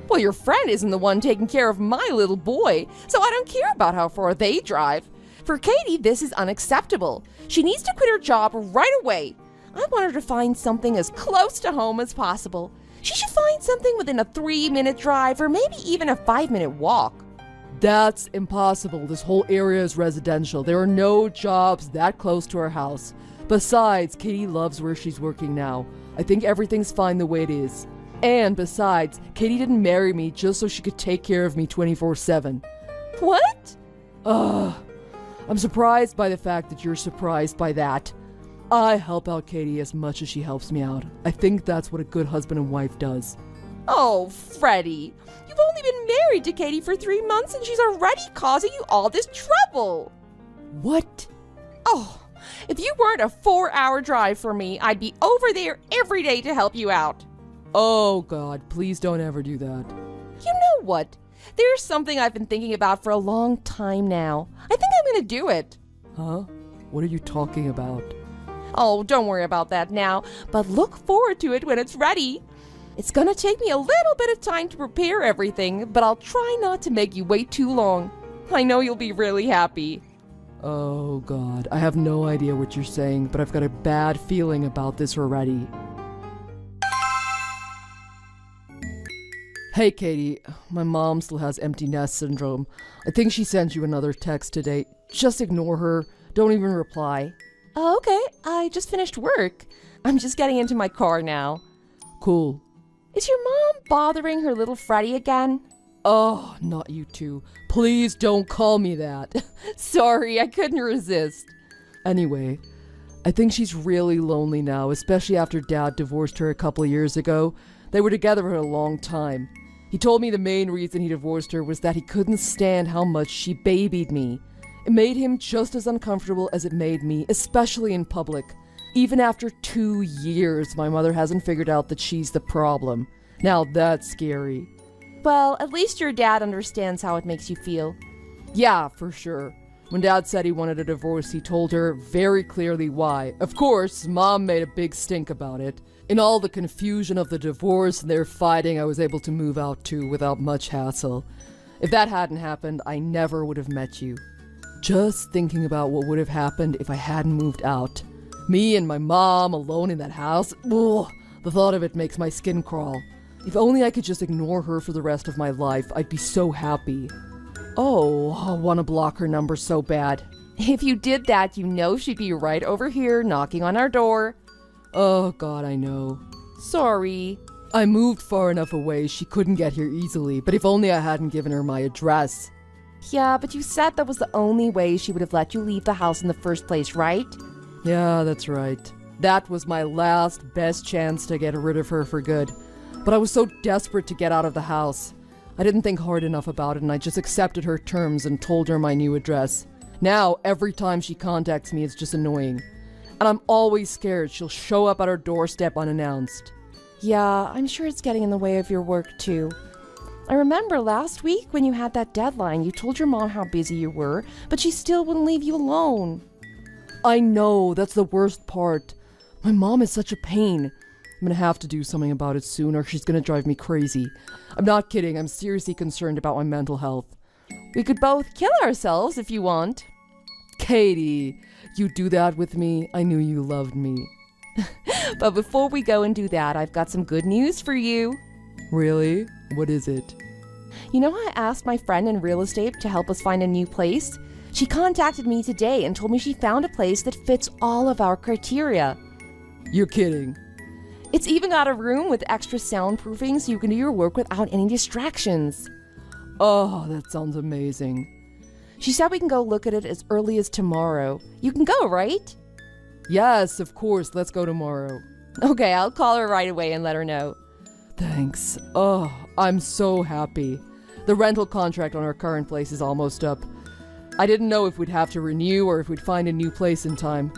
Speaker 3: Well, your friend isn't the one taking care of my little boy, so I don't care about how far they drive. For Katie, this is unacceptable. She needs to quit her job right away. I want her to find something as close to home as possible. She should find something within a 3-minute drive or maybe even a 5-minute walk. That's impossible. This whole area is residential. There are no jobs that close to our house. Besides, Katie loves where she's working now. I think everything's fine the way it is. And besides, Katie didn't marry me just so she could take care of me 24/7. What? I'm surprised by the fact that you're surprised by that. I help out Katie as much as she helps me out. I think that's what a good husband and wife does. Oh, Freddie, you've only been married to Katie for 3 months and she's already causing you all this trouble. What? Oh, if you weren't a 4-hour drive for me, I'd be over there every day to help you out. Oh, God, please don't ever do that. You know what? There's something I've been thinking about for a long time now. I think I'm gonna do it. Huh? What are you talking about? Oh, don't worry about that now, but look forward to it when it's ready. It's gonna take me a little bit of time to prepare everything, but I'll try not to make you wait too long. I know you'll be really happy. Oh, God, I have no idea what you're saying, but I've got a bad feeling about this already. Hey, Katie, my mom still has empty nest syndrome. I think she sent you another text today. Just ignore her. Don't even reply. Oh, okay. I just finished work. I'm just getting into my car now. Cool. Is your mom bothering her little Freddie again? Oh, not you two. Please don't call me that. Sorry, I couldn't resist. Anyway, I think she's really lonely now, especially after Dad divorced her a couple of years ago. They were together for a long time. He told me the main reason he divorced her was that he couldn't stand how much she babied me. It made him just as uncomfortable as it made me, especially in public. Even after 2 years, my mother hasn't figured out that she's the problem. Now that's scary. Well, at least your dad understands how it makes you feel. Yeah, for sure.
Speaker 7: When Dad said he wanted a divorce, he told her very clearly why. Of course, Mom made a big stink about it. In all the confusion of the divorce and their fighting, I was able to move out too without much hassle. If that hadn't happened, I never would have met you. Just thinking about what would have happened if I hadn't moved out. Me and my mom alone in that house. Ugh, the thought of it makes my skin crawl. If only I could just ignore her for the rest of my life, I'd be so happy. Oh, I want to block her number so bad.
Speaker 3: If you did that, you know she'd be right over here knocking on our door.
Speaker 7: Oh God, I know.
Speaker 3: Sorry.
Speaker 7: I moved far enough away she couldn't get here easily, but if only I hadn't given her my address.
Speaker 3: Yeah, but you said that was the only way she would have let you leave the house in the first place, right?
Speaker 7: Yeah, that's right. That was my last, best chance to get rid of her for good. But I was so desperate to get out of the house. I didn't think hard enough about it, and I just accepted her terms and told her my new address. Now, every time she contacts me, it's just annoying. And I'm always scared she'll show up at our doorstep unannounced.
Speaker 3: Yeah, I'm sure it's getting in the way of your work, too. I remember last week when you had that deadline, you told your mom how busy you were, but she still wouldn't leave you alone.
Speaker 7: I know, that's the worst part. My mom is such a pain. I'm gonna have to do something about it soon, or she's gonna drive me crazy. I'm not kidding, I'm seriously concerned about my mental health.
Speaker 3: We could both kill ourselves if you want.
Speaker 7: Katie, you do that with me? I knew you loved me.
Speaker 3: But before we go and do that, I've got some good news for you.
Speaker 7: Really? What is it?
Speaker 3: You know how I asked my friend in real estate to help us find a new place? She contacted me today and told me she found a place that fits all of our criteria.
Speaker 7: You're kidding.
Speaker 3: It's even got a room with extra soundproofing so you can do your work without any distractions.
Speaker 7: Oh, that sounds amazing.
Speaker 3: She said we can go look at it as early as tomorrow. You can go, right?
Speaker 7: Yes, of course. Let's go tomorrow.
Speaker 3: Okay, I'll call her right away and let her know.
Speaker 7: Thanks. Oh, I'm so happy. The rental contract on our current place is almost up. I didn't know if we'd have to renew or if we'd find a new place in time.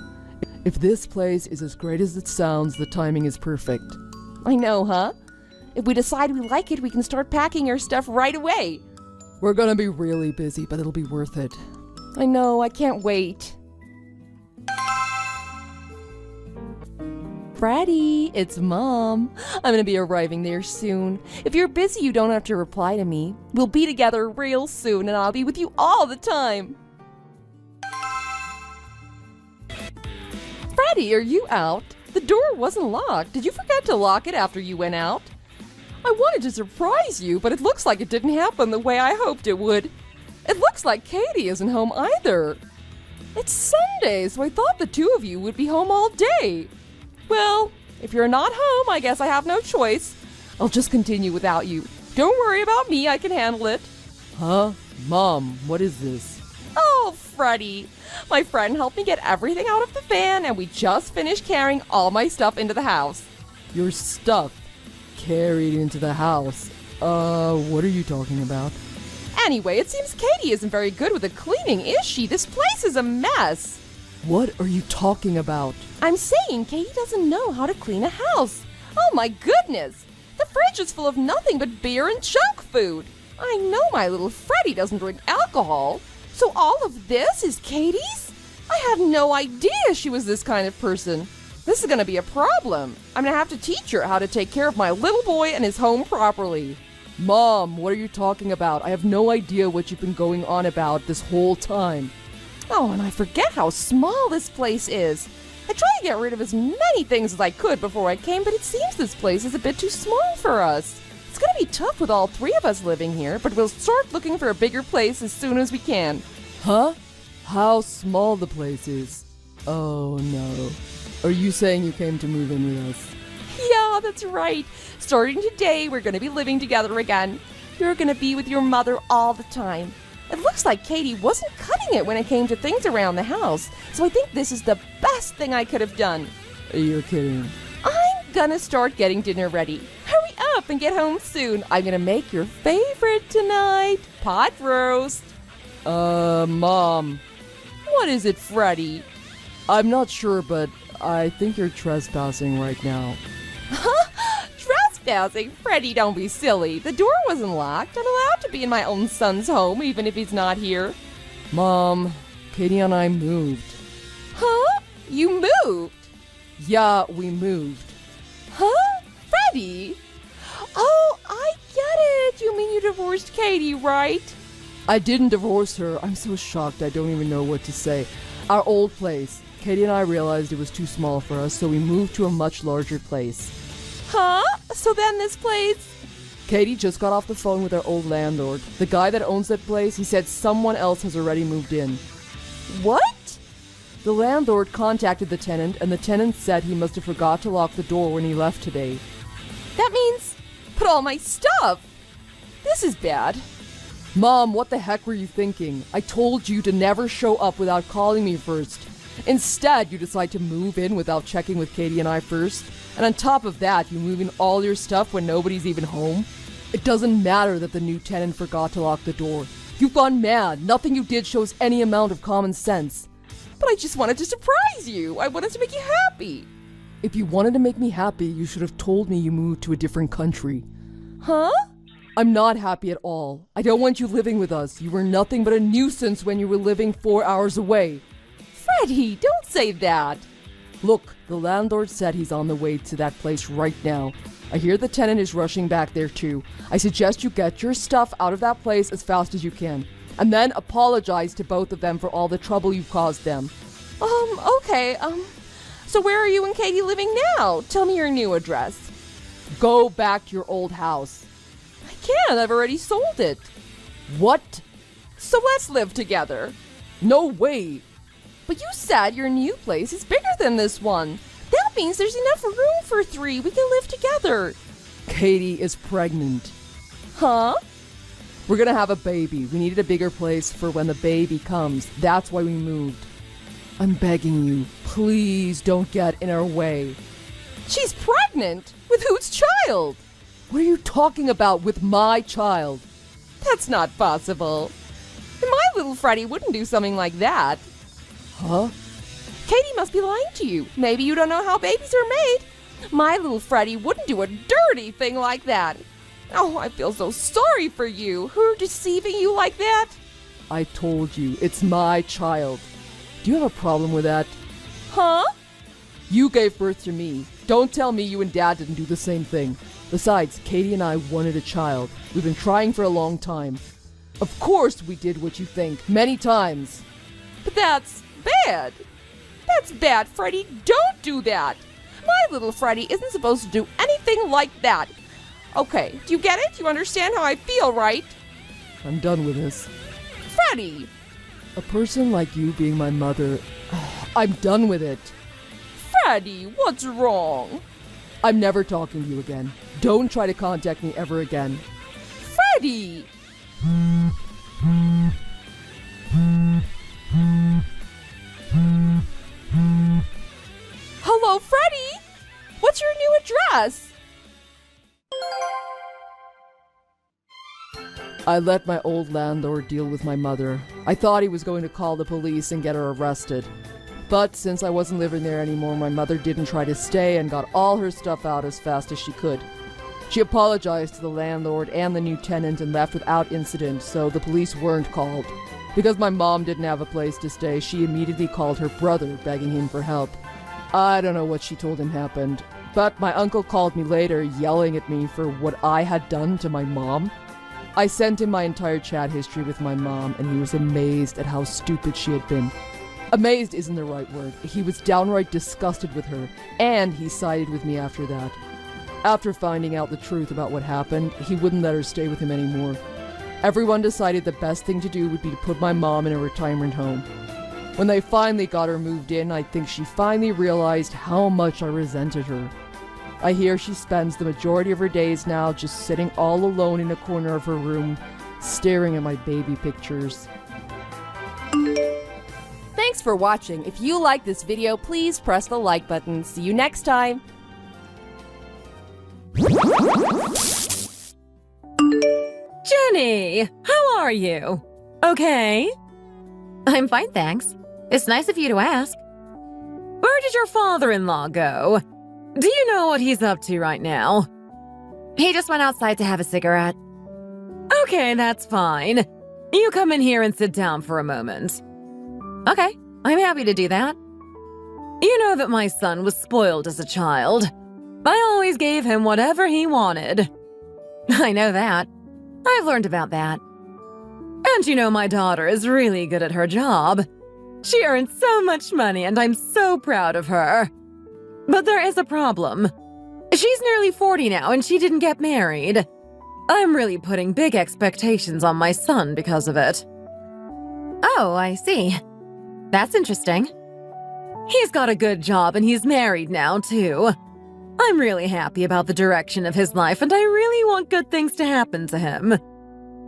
Speaker 7: If this place is as great as it sounds, the timing is perfect.
Speaker 3: I know, huh? If we decide we like it, we can start packing our stuff right away.
Speaker 7: We're gonna be really busy, but it'll be worth it.
Speaker 3: I know, I can't wait. Freddie, it's Mom. I'm gonna be arriving there soon. If you're busy, you don't have to reply to me. We'll be together real soon, and I'll be with you all the time. Freddie, are you out? The door wasn't locked. Did you forget to lock it after you went out? I wanted to surprise you, but it looks like it didn't happen the way I hoped it would. It looks like Katie isn't home either. It's Sunday, so I thought the two of you would be home all day. Well, if you're not home, I guess I have no choice. I'll just continue without you. Don't worry about me, I can handle it.
Speaker 7: Huh? Mom, what is this?
Speaker 3: Oh, Freddie. My friend helped me get everything out of the van, and we just finished carrying all my stuff into the house.
Speaker 7: Your stuff carried into the house. What are you talking about?
Speaker 3: Anyway, it seems Katie isn't very good with the cleaning, is she? This place is a mess.
Speaker 7: What are you talking about?
Speaker 3: I'm saying Katie doesn't know how to clean a house. Oh my goodness! The fridge is full of nothing but beer and junk food. I know my little Freddie doesn't drink alcohol. So all of this is Katie's? I had no idea she was this kind of person. This is gonna be a problem. I'm gonna have to teach her how to take care of my little boy and his home properly.
Speaker 7: Mom, what are you talking about? I have no idea what you've been going on about this whole time.
Speaker 3: Oh, and I forget how small this place is. I tried to get rid of as many things as I could before I came, but it seems this place is a bit too small for us. It's gonna be tough with all three of us living here, but we'll start looking for a bigger place as soon as we can.
Speaker 7: Huh? How small the place is? Oh no. Are you saying you came to move in with us?
Speaker 3: Yeah, that's right. Starting today, we're gonna be living together again. You're gonna be with your mother all the time. It looks like Katie wasn't cutting it when it came to things around the house, so I think this is the best thing I could have done.
Speaker 7: You're kidding.
Speaker 3: I'm gonna start getting dinner ready. Hurry up and get home soon. I'm gonna make your favorite tonight, pot roast.
Speaker 7: Mom.
Speaker 3: What is it, Freddie?
Speaker 7: I'm not sure, but I think you're trespassing right now.
Speaker 3: Trespassing? Freddie, don't be silly. The door wasn't locked. I'm allowed to be in my own son's home, even if he's not here.
Speaker 7: Mom, Katie and I moved.
Speaker 3: Huh? You moved?
Speaker 7: Yeah, we moved.
Speaker 3: Huh? Freddie? Oh, I get it. You mean you divorced Katie, right?
Speaker 7: I didn't divorce her. I'm so shocked I don't even know what to say. Our old place. Katie and I realized it was too small for us, so we moved to a much larger place.
Speaker 3: Huh? So then this place...
Speaker 7: Katie just got off the phone with our old landlord. The guy that owns that place, he said someone else has already moved in.
Speaker 3: What?
Speaker 7: The landlord contacted the tenant, and the tenant said he must have forgot to lock the door when he left today.
Speaker 3: That means... But all my stuff! This is bad.
Speaker 7: Mom, what the heck were you thinking? I told you to never show up without calling me first. Instead, you decide to move in without checking with Katie and I first. And on top of that, you move in all your stuff when nobody's even home. It doesn't matter that the new tenant forgot to lock the door. You've gone mad. Nothing you did shows any amount of common sense.
Speaker 3: But I just wanted to surprise you. I wanted to make you happy.
Speaker 7: If you wanted to make me happy, you should have told me you moved to a different country.
Speaker 3: Huh?
Speaker 7: I'm not happy at all. I don't want you living with us. You were nothing but a nuisance when you were living 4 hours away.
Speaker 3: Freddie, don't say that.
Speaker 7: Look, the landlord said he's on the way to that place right now. I hear the tenant is rushing back there too. I suggest you get your stuff out of that place as fast as you can. And then apologize to both of them for all the trouble you've caused them.
Speaker 3: Okay, so where are you and Katie living now? Tell me your new address.
Speaker 7: Go back to your old house.
Speaker 3: I can't, I've already sold it.
Speaker 7: What?
Speaker 3: So let's live together.
Speaker 7: No way.
Speaker 3: But you said your new place is bigger than this one. That means there's enough room for 3. We can live together.
Speaker 7: Katie is pregnant.
Speaker 3: Huh?
Speaker 7: We're gonna have a baby. We needed a bigger place for when the baby comes. That's why we moved. I'm begging you, please don't get in our way.
Speaker 3: She's pregnant? With whose child?
Speaker 7: What are you talking about with my child?
Speaker 3: That's not possible. My little Freddie wouldn't do something like that.
Speaker 7: Huh?
Speaker 3: Katie must be lying to you. Maybe you don't know how babies are made. My little Freddie wouldn't do a dirty thing like that. Oh, I feel so sorry for you. Her deceiving you like that?
Speaker 7: I told you, it's my child. Do you have a problem with that?
Speaker 3: Huh?
Speaker 7: You gave birth to me. Don't tell me you and Dad didn't do the same thing. Besides, Katie and I wanted a child. We've been trying for a long time. Of course we did what you think, many times.
Speaker 3: But that's bad. That's bad, Freddie. Don't do that. My little Freddie isn't supposed to do anything like that. Okay, do you get it? You understand how I feel, right?
Speaker 7: I'm done with this.
Speaker 3: Freddie!
Speaker 7: A person like you being my mother, I'm done with it.
Speaker 3: Freddie, what's wrong?
Speaker 7: I'm never talking to you again. Don't try to contact me ever again.
Speaker 3: Freddie! Hello, Freddie? What's your new address?
Speaker 7: I let my old landlord deal with my mother. I thought he was going to call the police and get her arrested. But since I wasn't living there anymore, my mother didn't try to stay and got all her stuff out as fast as she could. She apologized to the landlord and the new tenant and left without incident, so the police weren't called. Because my mom didn't have a place to stay, she immediately called her brother, begging him for help. I don't know what she told him happened, but my uncle called me later, yelling at me for what I had done to my mom. I sent him my entire chat history with my mom, and he was amazed at how stupid she had been. Amazed isn't the right word. He was downright disgusted with her, and he sided with me after that. After finding out the truth about what happened, he wouldn't let her stay with him anymore. Everyone decided the best thing to do would be to put my mom in a retirement home. When they finally got her moved in, I think she finally realized how much I resented her. I hear she spends the majority of her days now just sitting all alone in a corner of her room, staring at my baby pictures.
Speaker 3: Thanks for watching. If you like this video, please press the like button. See you next time.
Speaker 8: Jenny, how are you? Okay?
Speaker 9: I'm fine, thanks. It's nice of you to ask.
Speaker 8: Where did your father-in-law go? Do you know what he's up to right now?
Speaker 9: He just went outside to have a cigarette.
Speaker 8: Okay, that's fine. You come in here and sit down for a moment. Okay, I'm happy to do that. You know that my son was spoiled as a child. I always gave him whatever he wanted. I know that. I've learned about that. And you know my daughter is really good at her job. She earns so much money and I'm so proud of her. But there is a problem. She's nearly 40 now and she didn't get married. I'm really putting big expectations on my son because of it.
Speaker 9: Oh, I see. That's interesting.
Speaker 8: He's got a good job and he's married now, too. I'm really happy about the direction of his life and I really want good things to happen to him.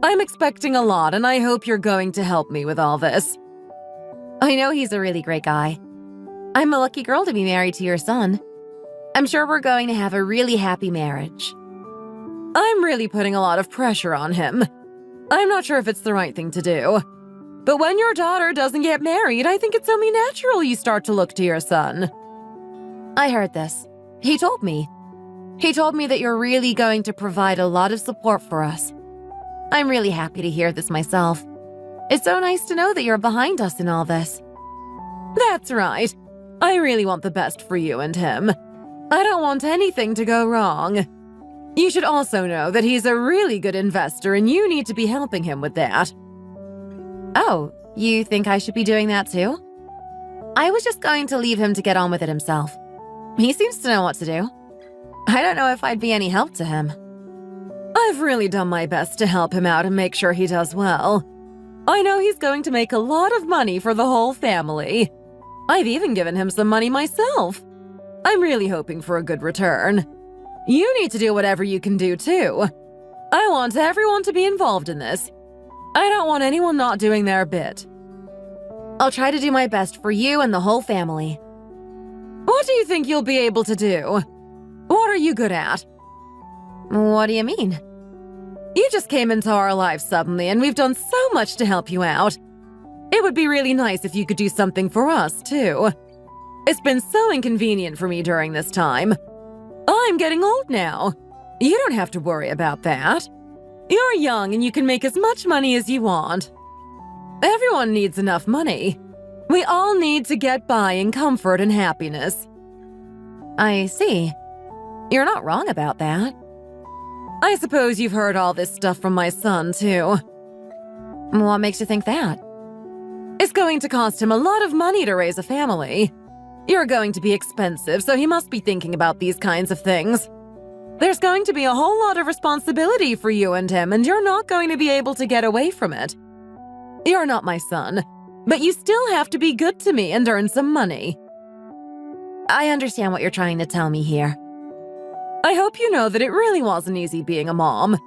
Speaker 8: I'm expecting a lot and I hope you're going to help me with all this.
Speaker 9: I know he's a really great guy. I'm a lucky girl to be married to your son. I'm sure we're going to have a really happy marriage.
Speaker 8: I'm really putting a lot of pressure on him. I'm not sure if it's the right thing to do. But when your daughter doesn't get married, I think it's only natural you start to look to your son.
Speaker 9: I heard this. He told me. He told me that you're really going to provide a lot of support for us. I'm really happy to hear this myself. It's so nice to know that you're behind us in all this.
Speaker 8: That's right. I really want the best for you and him. I don't want anything to go wrong. You should also know that he's a really good investor and you need to be helping him with that.
Speaker 9: Oh, you think I should be doing that too? I was just going to leave him to get on with it himself. He seems to know what to do. I don't know if I'd be any help to him.
Speaker 8: I've really done my best to help him out and make sure he does well. I know he's going to make a lot of money for the whole family. I've even given him some money myself. I'm really hoping for a good return. You need to do whatever you can do too. I want everyone to be involved in this. I don't want anyone not doing their bit.
Speaker 9: I'll try to do my best for you and the whole family.
Speaker 8: What do you think you'll be able to do? What are you good at?
Speaker 9: What do you mean?
Speaker 8: You just came into our lives suddenly and we've done so much to help you out. It would be really nice if you could do something for us, too. It's been so inconvenient for me during this time. I'm getting old now. You don't have to worry about that. You're young and you can make as much money as you want. Everyone needs enough money. We all need to get by in comfort and happiness.
Speaker 9: I see. You're not wrong about that.
Speaker 8: I suppose you've heard all this stuff from my son, too.
Speaker 9: What makes you think that?
Speaker 8: It's going to cost him a lot of money to raise a family. You're going to be expensive, so he must be thinking about these kinds of things. There's going to be a whole lot of responsibility for you and him, and you're not going to be able to get away from it. You're not my son, but you still have to be good to me and earn some money.
Speaker 9: I understand what you're trying to tell me here.
Speaker 8: I hope you know that it really wasn't easy being a mom.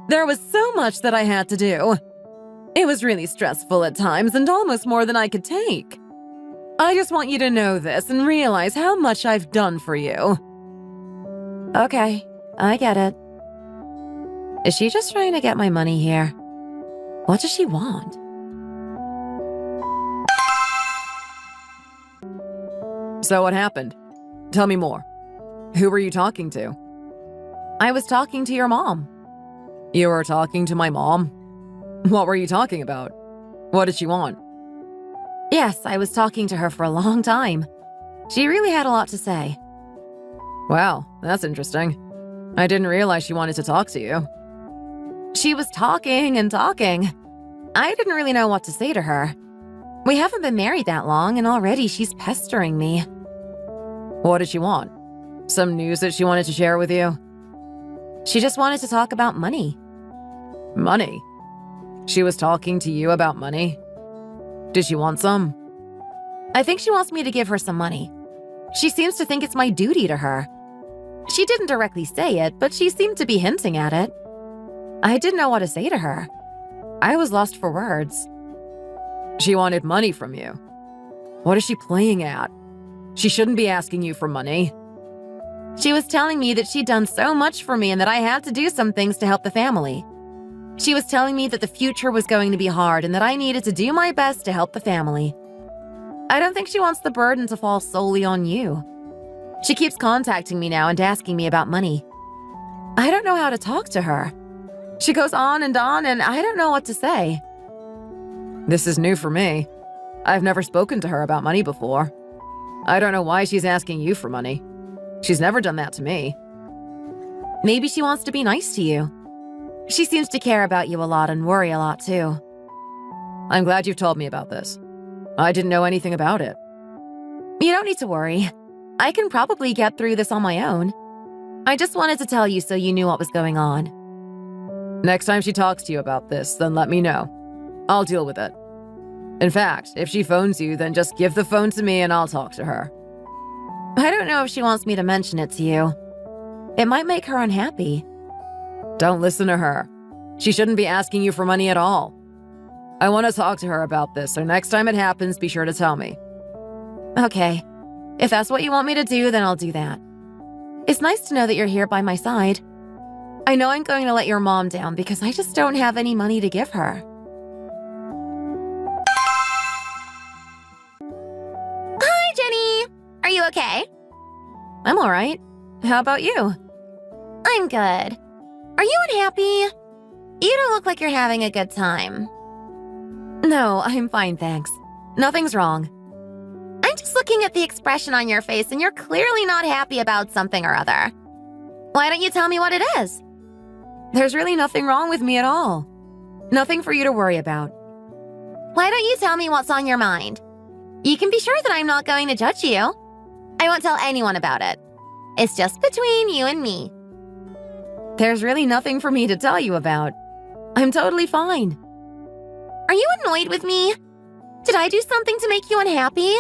Speaker 8: There was so much that I had to do. It was really stressful at times and almost more than I could take. I just want you to know this and realize how much I've done for you.
Speaker 9: Okay, I get it. Is she just trying to get my money here? What does she want?
Speaker 8: So what happened? Tell me more. Who were you talking to?
Speaker 9: I was talking to your mom.
Speaker 8: You were talking to my mom? What were you talking about? What did she want?
Speaker 9: Yes, I was talking to her for a long time. She really had a lot to say.
Speaker 8: Wow, that's interesting. I didn't realize she wanted to talk to you.
Speaker 9: She was talking and talking. I didn't really know what to say to her. We haven't been married that long, and already she's pestering me.
Speaker 8: What did she want? Some news that she wanted to share with you?
Speaker 9: She just wanted to talk about money.
Speaker 8: Money? She was talking to you about money? Did she want some?
Speaker 9: I think she wants me to give her some money. She seems to think it's my duty to her. She didn't directly say it, but she seemed to be hinting at it. I didn't know what to say to her. I was lost for words.
Speaker 8: She wanted money from you. What is she playing at? She shouldn't be asking you for money.
Speaker 9: She was telling me that she'd done so much for me and that I had to do some things to help the family. She was telling me that the future was going to be hard and that I needed to do my best to help the family. I don't think she wants the burden to fall solely on you. She keeps contacting me now and asking me about money. I don't know how to talk to her. She goes on and I don't know what to say.
Speaker 8: This is new for me. I've never spoken to her about money before. I don't know why she's asking you for money. She's never done that to me.
Speaker 9: Maybe she wants to be nice to you. She seems to care about you a lot and worry a lot too.
Speaker 8: I'm glad you've told me about this. I didn't know anything about it.
Speaker 9: You don't need to worry. I can probably get through this on my own. I just wanted to tell you so you knew what was going on.
Speaker 8: Next time she talks to you about this, then let me know. I'll deal with it. In fact, if she phones you, then just give the phone to me and I'll talk to her.
Speaker 9: I don't know if she wants me to mention it to you. It might make her unhappy.
Speaker 8: Don't listen to her. She shouldn't be asking you for money at all. I want to talk to her about this, so next time it happens, be sure to tell me.
Speaker 9: Okay. If that's what you want me to do, then I'll do that. It's nice to know that you're here by my side. I know I'm going to let your mom down because I just don't have any money to give her. Hi, Jenny! Are you okay?
Speaker 8: I'm all right. How about you?
Speaker 9: I'm good. Are you unhappy? You don't look like you're having a good time.
Speaker 8: No, I'm fine, thanks. Nothing's wrong.
Speaker 9: I'm just looking at the expression on your face and you're clearly not happy about something or other. Why don't you tell me what it is?
Speaker 8: There's really nothing wrong with me at all. Nothing for you to worry about.
Speaker 9: Why don't you tell me what's on your mind? You can be sure that I'm not going to judge you. I won't tell anyone about it. It's just between you and me.
Speaker 8: There's really nothing for me to tell you about. I'm totally fine.
Speaker 9: Are you annoyed with me? Did I do something to make you unhappy?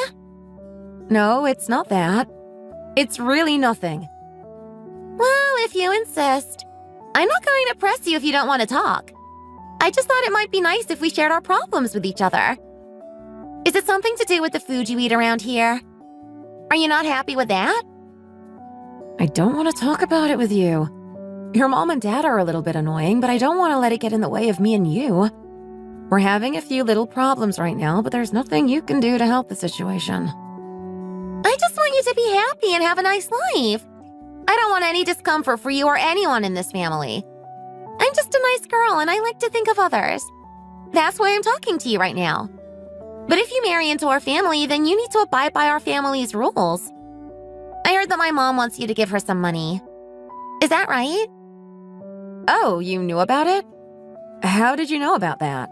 Speaker 8: No, it's not that. It's really nothing.
Speaker 9: Well, if you insist. I'm not going to press you if you don't want to talk. I just thought it might be nice if we shared our problems with each other. Is it something to do with the food you eat around here? Are you not happy with that?
Speaker 8: I don't want to talk about it with you. Your mom and dad are a little bit annoying, but I don't want to let it get in the way of me and you. We're having a few little problems right now, but there's nothing you can do to help the situation.
Speaker 9: I just want you to be happy and have a nice life. I don't want any discomfort for you or anyone in this family. I'm just a nice girl and I like to think of others. That's why I'm talking to you right now. But if you marry into our family, then you need to abide by our family's rules. I heard that my mom wants you to give her some money. Is that right?
Speaker 8: Oh, you knew about it? How did you know about that?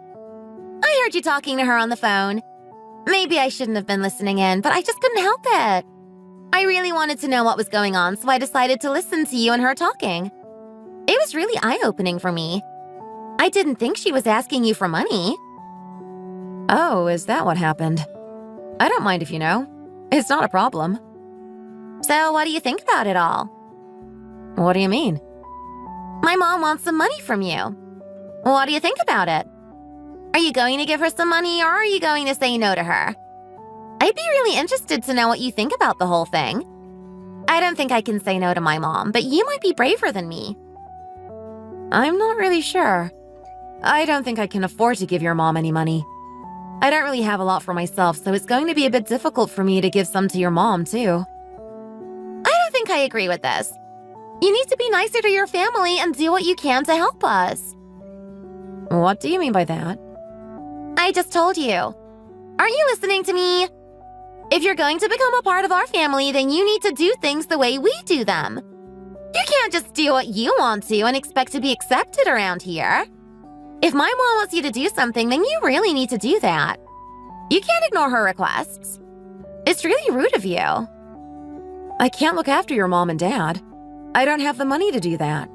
Speaker 9: I heard you talking to her on the phone. Maybe I shouldn't have been listening in, but I just couldn't help it. I really wanted to know what was going on, so I decided to listen to you and her talking. It was really eye-opening for me. I didn't think she was asking you for money.
Speaker 8: Oh, is that what happened? I don't mind if you know. It's not a problem.
Speaker 9: So what do you think about it all?
Speaker 8: What do you mean?
Speaker 9: My mom wants some money from you. What do you think about it? Are you going to give her some money or are you going to say no to her? I'd be really interested to know what you think about the whole thing. I don't think I can say no to my mom, but you might be braver than me.
Speaker 8: I'm not really sure. I don't think I can afford to give your mom any money. I don't really have a lot for myself, so it's going to be a bit difficult for me to give some to your mom, too.
Speaker 9: I don't think I agree with this. You need to be nicer to your family and do what you can to help us.
Speaker 8: What do you mean by that?
Speaker 9: I just told you. Aren't you listening to me? If you're going to become a part of our family, then you need to do things the way we do them. You can't just do what you want to and expect to be accepted around here. If my mom wants you to do something, then you really need to do that. You can't ignore her requests. It's really rude of you.
Speaker 8: I can't look after your mom and dad. I don't have the money to do that.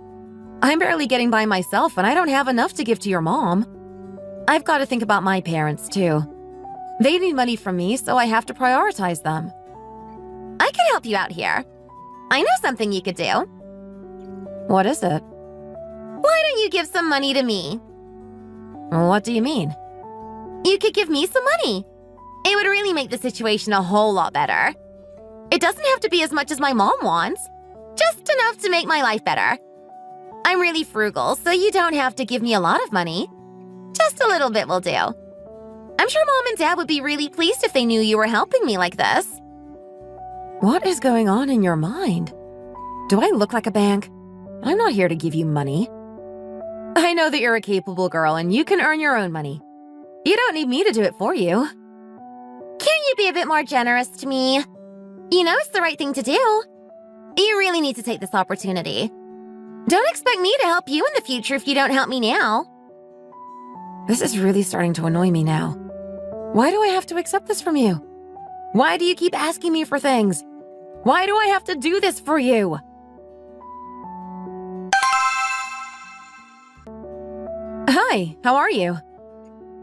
Speaker 8: I'm barely getting by myself and I don't have enough to give to your mom. I've got to think about my parents, too. They need money from me, so I have to prioritize them.
Speaker 9: I can help you out here. I know something you could do.
Speaker 8: What is it?
Speaker 9: Why don't you give some money to me?
Speaker 8: What do you mean?
Speaker 9: You could give me some money. It would really make the situation a whole lot better. It doesn't have to be as much as my mom wants. Just enough to make my life better. I'm really frugal, so you don't have to give me a lot of money. Just a little bit will do. I'm sure Mom and Dad would be really pleased if they knew you were helping me like this.
Speaker 8: What is going on in your mind? Do I look like a bank? I'm not here to give you money. I know that you're a capable girl and you can earn your own money. You don't need me to do it for you.
Speaker 9: you be a bit more generous to me? You know it's the right thing to do. You really need to take this opportunity. Don't expect me to help you in the future if you don't help me now.
Speaker 8: This is really starting to annoy me now. Why do I have to accept this from you? Why do you keep asking me for things? Why do I have to do this for you? Hi, how are you?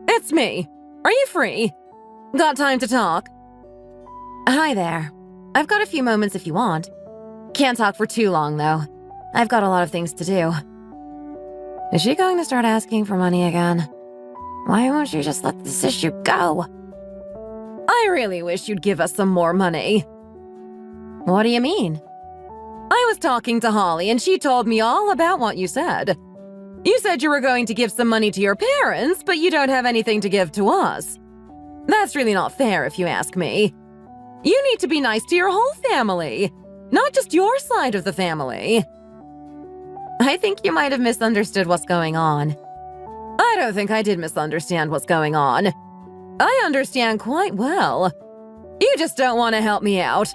Speaker 8: It's me. Are you free? Got time to talk? Hi there. I've got a few moments if you want. Can't talk for too long, though. I've got a lot of things to do. Is she going to start asking for money again? Why won't you just let this issue go? I really wish you'd give us some more money. What do you mean? I was talking to Holly and she told me all about what you said. You said you were going to give some money to your parents, but you don't have anything to give to us. That's really not fair if you ask me. You need to be nice to your whole family, not just your side of the family. I think you might have misunderstood what's going on. I don't think I did misunderstand what's going on. I understand quite well. You just don't want to help me out.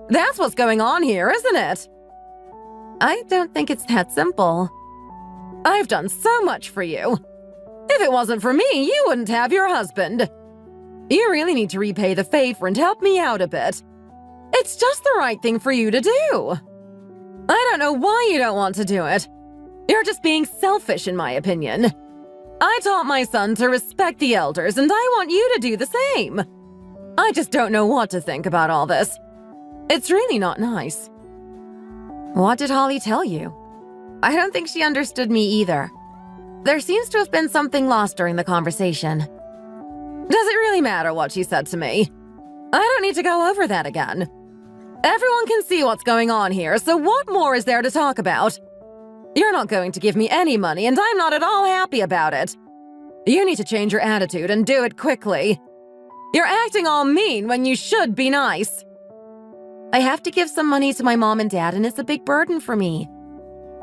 Speaker 8: That's what's going on here, isn't it? I don't think it's that simple. I've done so much for you. If it wasn't for me, you wouldn't have your husband. You really need to repay the favor and help me out a bit. It's just the right thing for you to do. I don't know why you don't want to do it. You're just being selfish, in my opinion. I taught my son to respect the elders, and I want you to do the same. I just don't know what to think about all this. It's really not nice. What did Holly tell you? I don't think she understood me either. There seems to have been something lost during the conversation. Does it really matter what she said to me? I don't need to go over that again. Everyone can see what's going on here, so what more is there to talk about? You're not going to give me any money, and I'm not at all happy about it. You need to change your attitude and do it quickly. You're acting all mean when you should be nice. I have to give some money to my mom and dad, and it's a big burden for me.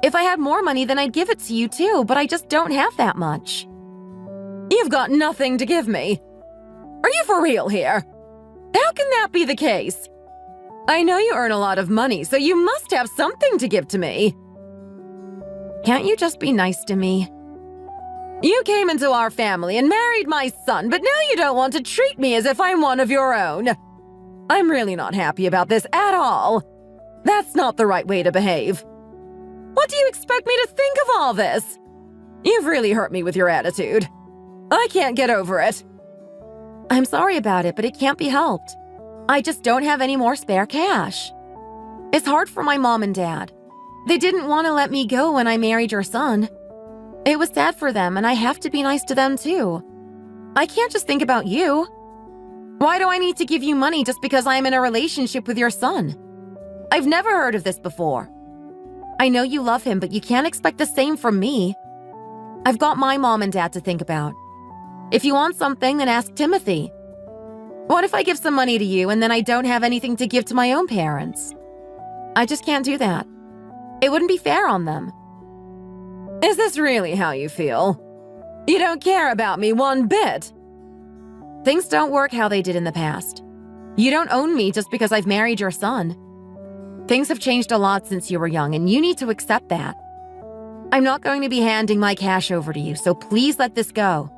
Speaker 8: If I had more money, then I'd give it to you too, but I just don't have that much. You've got nothing to give me. Are you for real here? How can that be the case? I know you earn a lot of money, so you must have something to give to me. Can't you just be nice to me? You came into our family and married my son, but now you don't want to treat me as if I'm one of your own. I'm really not happy about this at all. That's not the right way to behave. What do you expect me to think of all this? You've really hurt me with your attitude. I can't get over it. I'm sorry about it, but it can't be helped. I just don't have any more spare cash. It's hard for my mom and dad. They didn't want to let me go when I married your son. It was sad for them, and I have to be nice to them too. I can't just think about you. Why do I need to give you money just because I'm in a relationship with your son? I've never heard of this before. I know you love him, but you can't expect the same from me. I've got my mom and dad to think about. If you want something, then ask Timothy. What if I give some money to you and then I don't have anything to give to my own parents? I just can't do that. It wouldn't be fair on them. Is this really how you feel? You don't care about me one bit. Things don't work how they did in the past. You don't own me just because I've married your son. Things have changed a lot since you were young, and you need to accept that. I'm not going to be handing my cash over to you, so please let this go.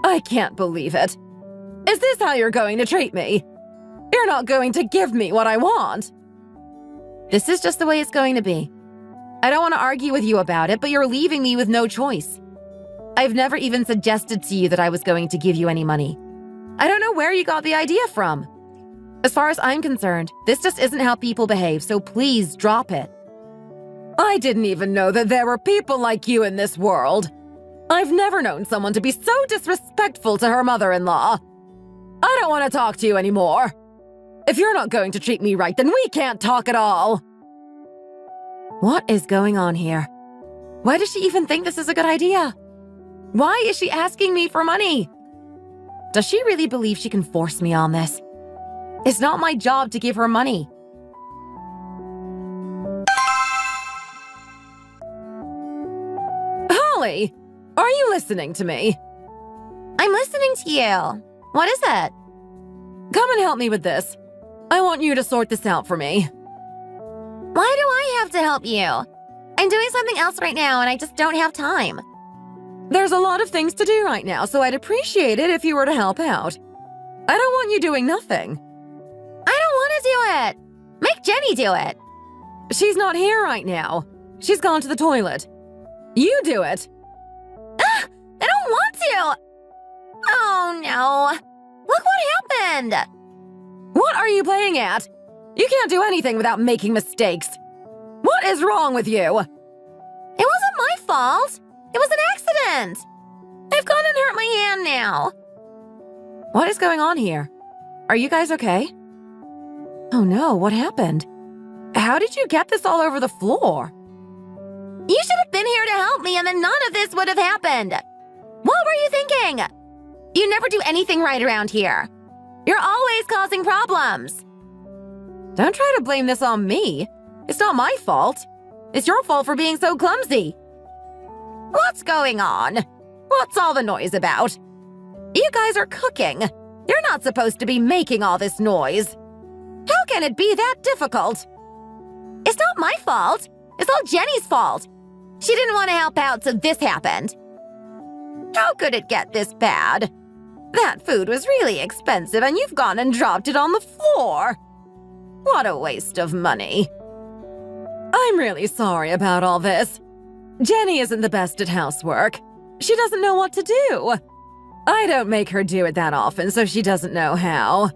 Speaker 8: I can't believe it. Is this how you're going to treat me? You're not going to give me what I want. This is just the way it's going to be. I don't want to argue with you about it, but you're leaving me with no choice. I've never even suggested to you that I was going to give you any money. I don't know where you got the idea from. As far as I'm concerned, this just isn't how people behave, so please drop it. I didn't even know that there were people like you in this world. I've never known someone to be so disrespectful to her mother-in-law. I don't want to talk to you anymore. If you're not going to treat me right, then we can't talk at all. What is going on here? Why does she even think this is a good idea? Why is she asking me for money? Does she really believe she can force me on this? It's not my job to give her money. Holly, are you listening to me?
Speaker 9: I'm listening to you. What is it?
Speaker 8: Come and help me with this. I want you to sort this out for me.
Speaker 9: Why do I have to help you? I'm doing something else right now and I just don't have time.
Speaker 8: There's a lot of things to do right now, so I'd appreciate it if you were to help out. I don't want you doing nothing.
Speaker 9: I don't want to do it. Make Jenny do it.
Speaker 8: She's not here right now. She's gone to the toilet. You do it.
Speaker 9: I don't want to. Oh no. Look what happened.
Speaker 8: What are you playing at? You can't do anything without making mistakes. What is wrong with you?
Speaker 9: It wasn't my fault. It was an accident. I've gone and hurt my hand now.
Speaker 8: What is going on here? Are you guys okay? Oh no, what happened? How did you get this all over the floor?
Speaker 9: You should have been here to help me and then none of this would have happened. What were you thinking? You never do anything right around here. You're always causing problems.
Speaker 8: Don't try to blame this on me. It's not my fault. It's your fault for being so clumsy.
Speaker 9: What's going on? What's all the noise about? You guys are cooking. You're not supposed to be making all this noise. How can it be that difficult? It's not my fault. It's all Jenny's fault. She didn't want to help out, so this happened. How could it get this bad? That food was really expensive and you've gone and dropped it on the floor. What a waste of money.
Speaker 8: I'm really sorry about all this. Jenny isn't the best at housework. She doesn't know what to do. I don't make her do it that often, so she doesn't know how.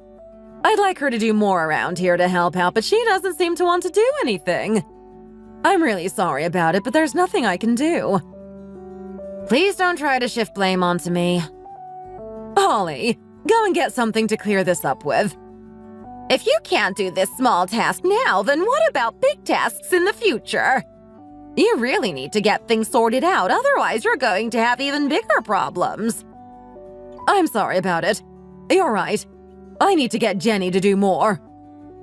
Speaker 8: I'd like her to do more around here to help out, but she doesn't seem to want to do anything. I'm really sorry about it, but there's nothing I can do. Please don't try to shift blame onto me. Holly, go and get something to clear this up with.
Speaker 9: If you can't do this small task now, then what about big tasks in the future? You really need to get things sorted out, otherwise you're going to have even bigger problems.
Speaker 8: I'm sorry about it. You're right. I need to get Jenny to do more.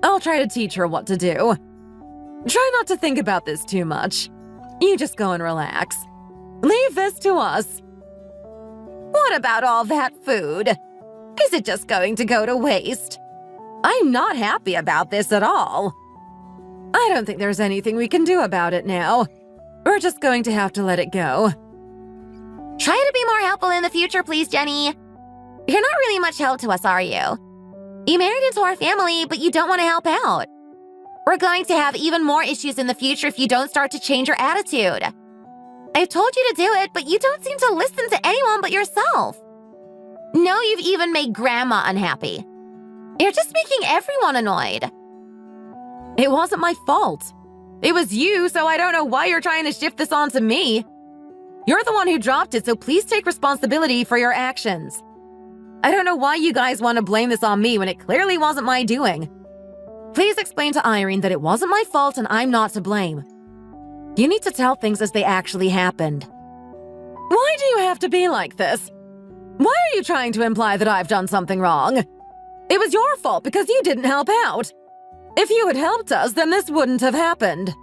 Speaker 8: I'll try to teach her what to do. Try not to think about this too much. You just go and relax. Leave this to us.
Speaker 9: What about all that food? Is it just going to go to waste?
Speaker 8: I'm not happy about this at all. I don't think there's anything we can do about it now. We're just going to have to let it go.
Speaker 9: Try to be more helpful in the future, please, Jenny. You're not really much help to us, are you? You married into our family, but you don't want to help out. We're going to have even more issues in the future if you don't start to change your attitude. I've told you to do it, but you don't seem to listen to anyone but yourself. No, you've even made Grandma unhappy. You're just making everyone annoyed.
Speaker 8: It wasn't my fault. It was you, so I don't know why you're trying to shift this onto me. You're the one who dropped it, so please take responsibility for your actions. I don't know why you guys want to blame this on me when it clearly wasn't my doing. Please explain to Irene that it wasn't my fault and I'm not to blame. You need to tell things as they actually happened. Why do you have to be like this? Why are you trying to imply that I've done something wrong? It was your fault because you didn't help out. If you had helped us, then this wouldn't have happened.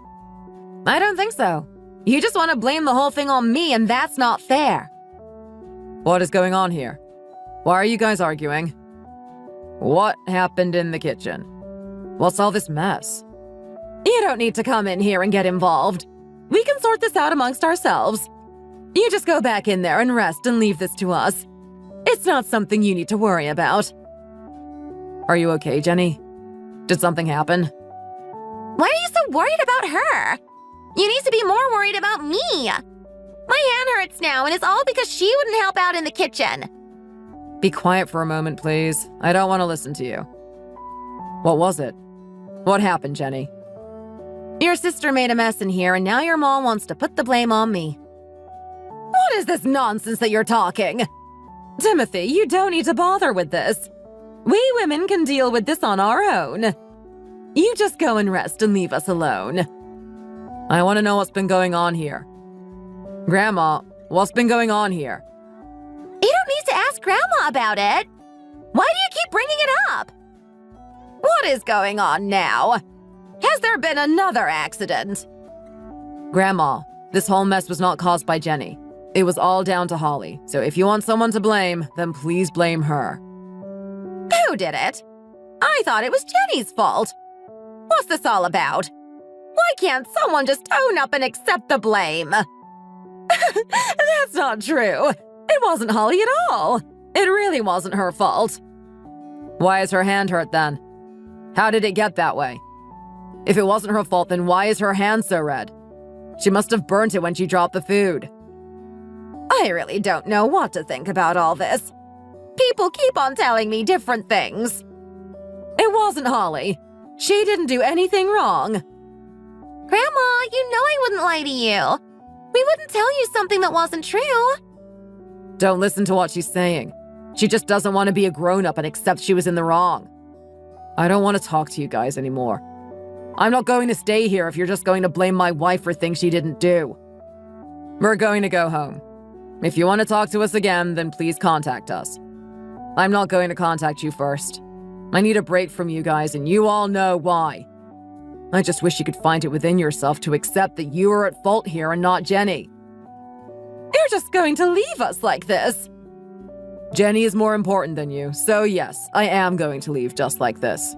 Speaker 8: I don't think so. You just want to blame the whole thing on me, and that's not fair. What is going on here? Why are you guys arguing? What happened in the kitchen? What's all this mess? You don't need to come in here and get involved. We can sort this out amongst ourselves. You just go back in there and rest and leave this to us. It's not something you need to worry about. Are you okay, Jenny? Did something happen?
Speaker 9: Why are you so worried about her? You need to be more worried about me. My hand hurts now, and it's all because she wouldn't help out in the kitchen.
Speaker 8: Be quiet for a moment, please. I don't want to listen to you. What was it? What happened, Jenny? Your sister made a mess in here, and now your mom wants to put the blame on me. What is this nonsense that you're talking? Timothy, you don't need to bother with this. We women can deal with this on our own. You just go and rest and leave us alone. I want to know what's been going on here. Grandma, what's been going on here?
Speaker 9: You don't need to ask Grandma about it. Why do you keep bringing it up? What is going on now? Has there been another accident?
Speaker 8: Grandma, this whole mess was not caused by Jenny. It was all down to Holly, so if you want someone to blame, then please blame her.
Speaker 9: Who did it? I thought it was Jenny's fault. What's this all about? Why can't someone just own up and accept the blame? That's not true. It wasn't Holly at all. It really wasn't her fault. Why is her hand hurt then? How did it get that way? If it wasn't her fault, then why is her hand so red? She must have burnt it when she dropped the food. I really don't know what to think about all this. People keep on telling me different things. It wasn't Holly. She didn't do anything wrong.
Speaker 6: Grandma, you know I wouldn't lie to you. We wouldn't tell you something that wasn't true.
Speaker 8: Don't listen to what she's saying. She just doesn't want to be a grown-up and accept she was in the wrong. I don't want to talk to you guys anymore. I'm not going to stay here if you're just going to blame my wife for things she didn't do. We're going to go home. If you want to talk to us again, then please contact us. I'm not going to contact you first. I need a break from you guys, and you all know why. I just wish you could find it within yourself to accept that you are at fault here and not Jenny.
Speaker 9: You're just going to leave us like this.
Speaker 8: Jenny is more important than you, so yes, I am going to leave just like this.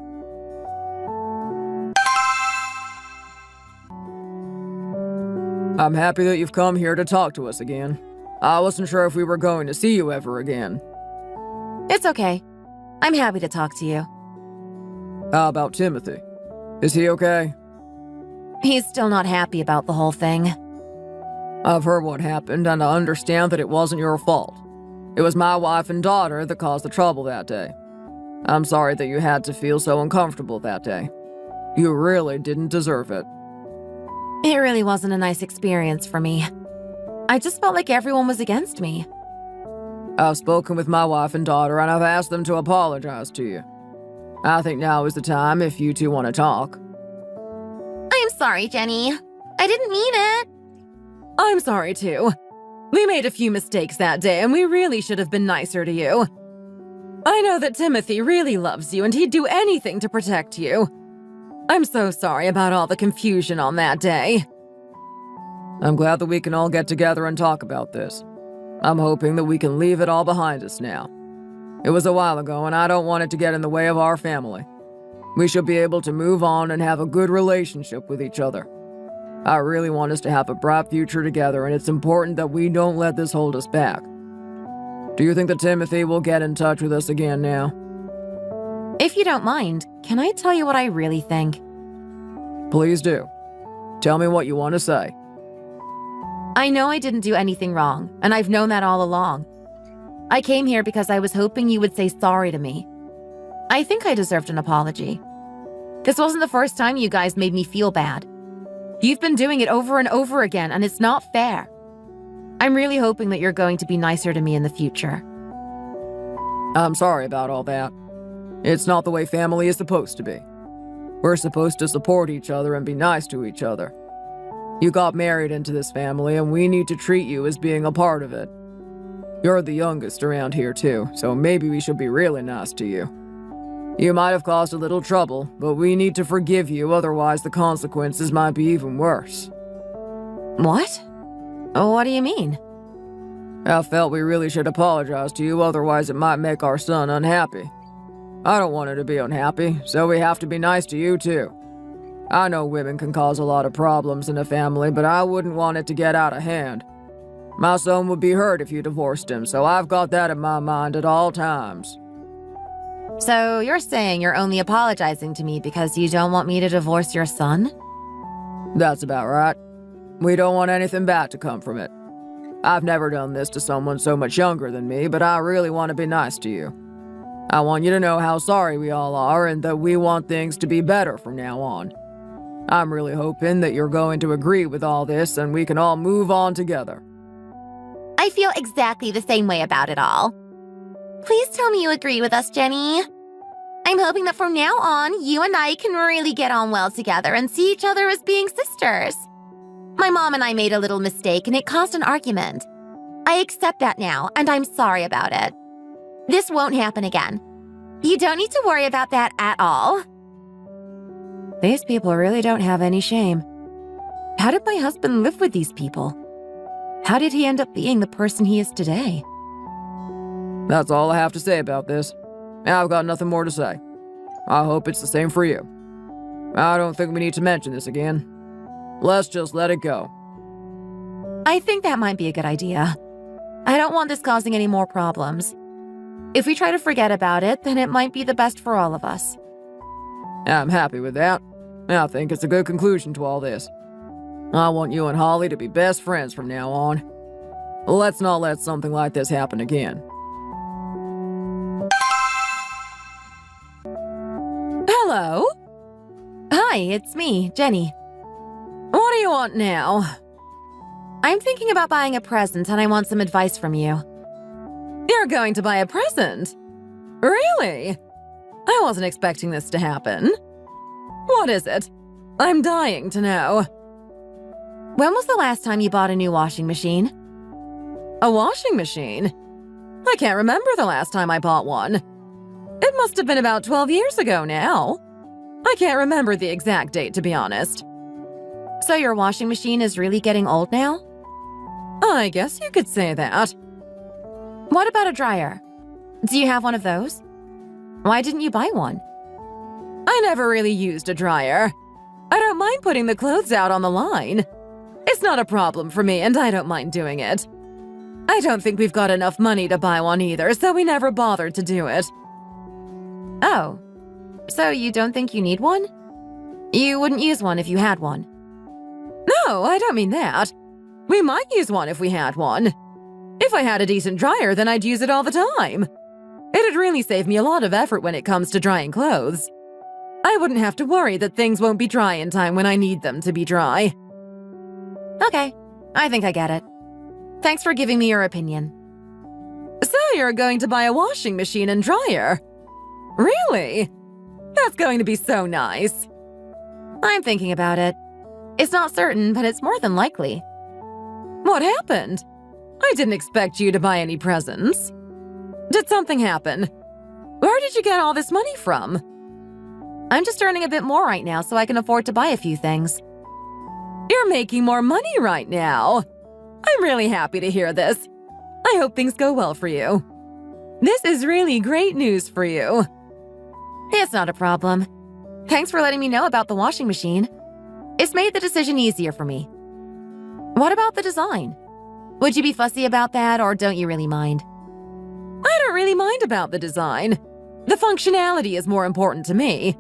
Speaker 8: I'm happy that you've come here to talk to us again. I wasn't sure if we were going to see you ever again.
Speaker 9: It's okay. I'm happy to talk to you.
Speaker 8: How about Timothy? Is he okay?
Speaker 9: He's still not happy about the whole thing.
Speaker 8: I've heard what happened, and I understand that it wasn't your fault. It was my wife and daughter that caused the trouble that day. I'm sorry that you had to feel so uncomfortable that day. You really didn't deserve it.
Speaker 9: It really wasn't a nice experience for me. I just felt like everyone was against me.
Speaker 8: I've spoken with my wife and daughter, and I've asked them to apologize to you. I think now is the time if you two want to talk.
Speaker 6: I'm sorry, Jenny. I didn't mean it.
Speaker 9: I'm sorry too. We made a few mistakes that day, and we really should have been nicer to you. I know that Timothy really loves you, and he'd do anything to protect you. I'm so sorry about all the confusion on that day.
Speaker 8: I'm glad that we can all get together and talk about this. I'm hoping that we can leave it all behind us now. It was a while ago, and I don't want it to get in the way of our family. We should be able to move on and have a good relationship with each other. I really want us to have a bright future together, and it's important that we don't let this hold us back. Do you think that Timothy will get in touch with us again now?
Speaker 9: If you don't mind, can I tell you what I really think?
Speaker 8: Please do. Tell me what you want to say.
Speaker 9: I know I didn't do anything wrong, and I've known that all along. I came here because I was hoping you would say sorry to me. I think I deserved an apology. This wasn't the first time you guys made me feel bad. You've been doing it over and over again, and it's not fair. I'm really hoping that you're going to be nicer to me in the future.
Speaker 8: I'm sorry about all that. It's not the way family is supposed to be. We're supposed to support each other and be nice to each other. You got married into this family, and we need to treat you as being a part of it. You're the youngest around here, too, so maybe we should be really nice to you. You might have caused a little trouble, but we need to forgive you, otherwise the consequences might be even worse.
Speaker 9: What? What do you mean?
Speaker 8: I felt we really should apologize to you, otherwise it might make our son unhappy. I don't want her to be unhappy, so we have to be nice to you, too. I know women can cause a lot of problems in a family, but I wouldn't want it to get out of hand. My son would be hurt if you divorced him, so I've got that in my mind at all times.
Speaker 9: So you're saying you're only apologizing to me because you don't want me to divorce your son?
Speaker 8: That's about right. We don't want anything bad to come from it. I've never done this to someone so much younger than me, but I really want to be nice to you. I want you to know how sorry we all are and that we want things to be better from now on. I'm really hoping that you're going to agree with all this and we can all move on together.
Speaker 6: I feel exactly the same way about it all. Please tell me you agree with us, Jenny. I'm hoping that from now on, you and I can really get on well together and see each other as being sisters. My mom and I made a little mistake and it caused an argument. I accept that now, and I'm sorry about it. This won't happen again. You don't need to worry about that at all.
Speaker 9: These people really don't have any shame. How did my husband live with these people? How did he end up being the person he is today?
Speaker 8: That's all I have to say about this. I've got nothing more to say.
Speaker 5: I hope it's the same for you. I don't think we need to mention this again. Let's just let it go.
Speaker 9: I think that might be a good idea. I don't want this causing any more problems. If we try to forget about it, then it might be the best for all of us.
Speaker 5: I'm happy with that. I think it's a good conclusion to all this. I want you and Holly to be best friends from now on. Let's not let something like this happen again.
Speaker 9: Hello? Hi, it's me, Jenny.
Speaker 8: What do you want now?
Speaker 9: I'm thinking about buying a present and I want some advice from you.
Speaker 8: You're going to buy a present? Really? I wasn't expecting this to happen. What is it? I'm dying to know.
Speaker 9: When was the last time you bought a new washing machine?
Speaker 8: A washing machine? I can't remember the last time I bought one. It must have been about 12 years ago now. I can't remember the exact date, to be honest.
Speaker 9: So your washing machine is really getting old now?
Speaker 8: I guess you could say that.
Speaker 9: What about a dryer? Do you have one of those? Why didn't you buy one?
Speaker 8: I never really used a dryer. I don't mind putting the clothes out on the line. It's not a problem for me, and I don't mind doing it. I don't think we've got enough money to buy one either, so we never bothered to do it.
Speaker 9: Oh, so you don't think you need one? You wouldn't use one if you had one?
Speaker 8: No, I don't mean that. We might use one if we had one. If I had a decent dryer, then I'd use it all the time. It'd really save me a lot of effort when it comes to drying clothes. I wouldn't have to worry that things won't be dry in time when I need them to be dry.
Speaker 9: Okay, I think I get it. Thanks for giving me your opinion.
Speaker 8: So you're going to buy a washing machine and dryer? Really? That's going to be so nice.
Speaker 9: I'm thinking about it. It's not certain, but it's more than likely.
Speaker 8: What happened? I didn't expect you to buy any presents. Did something happen? Where did you get all this money from?
Speaker 9: I'm just earning a bit more right now so I can afford to buy a few things.
Speaker 8: You're making more money right now. I'm really happy to hear this. I hope things go well for you. This is really great news for you.
Speaker 9: It's not a problem. Thanks for letting me know about the washing machine. It's made the decision easier for me. What about the design? Would you be fussy about that, or don't you really mind?
Speaker 8: I don't really mind about the design. The functionality is more important to me.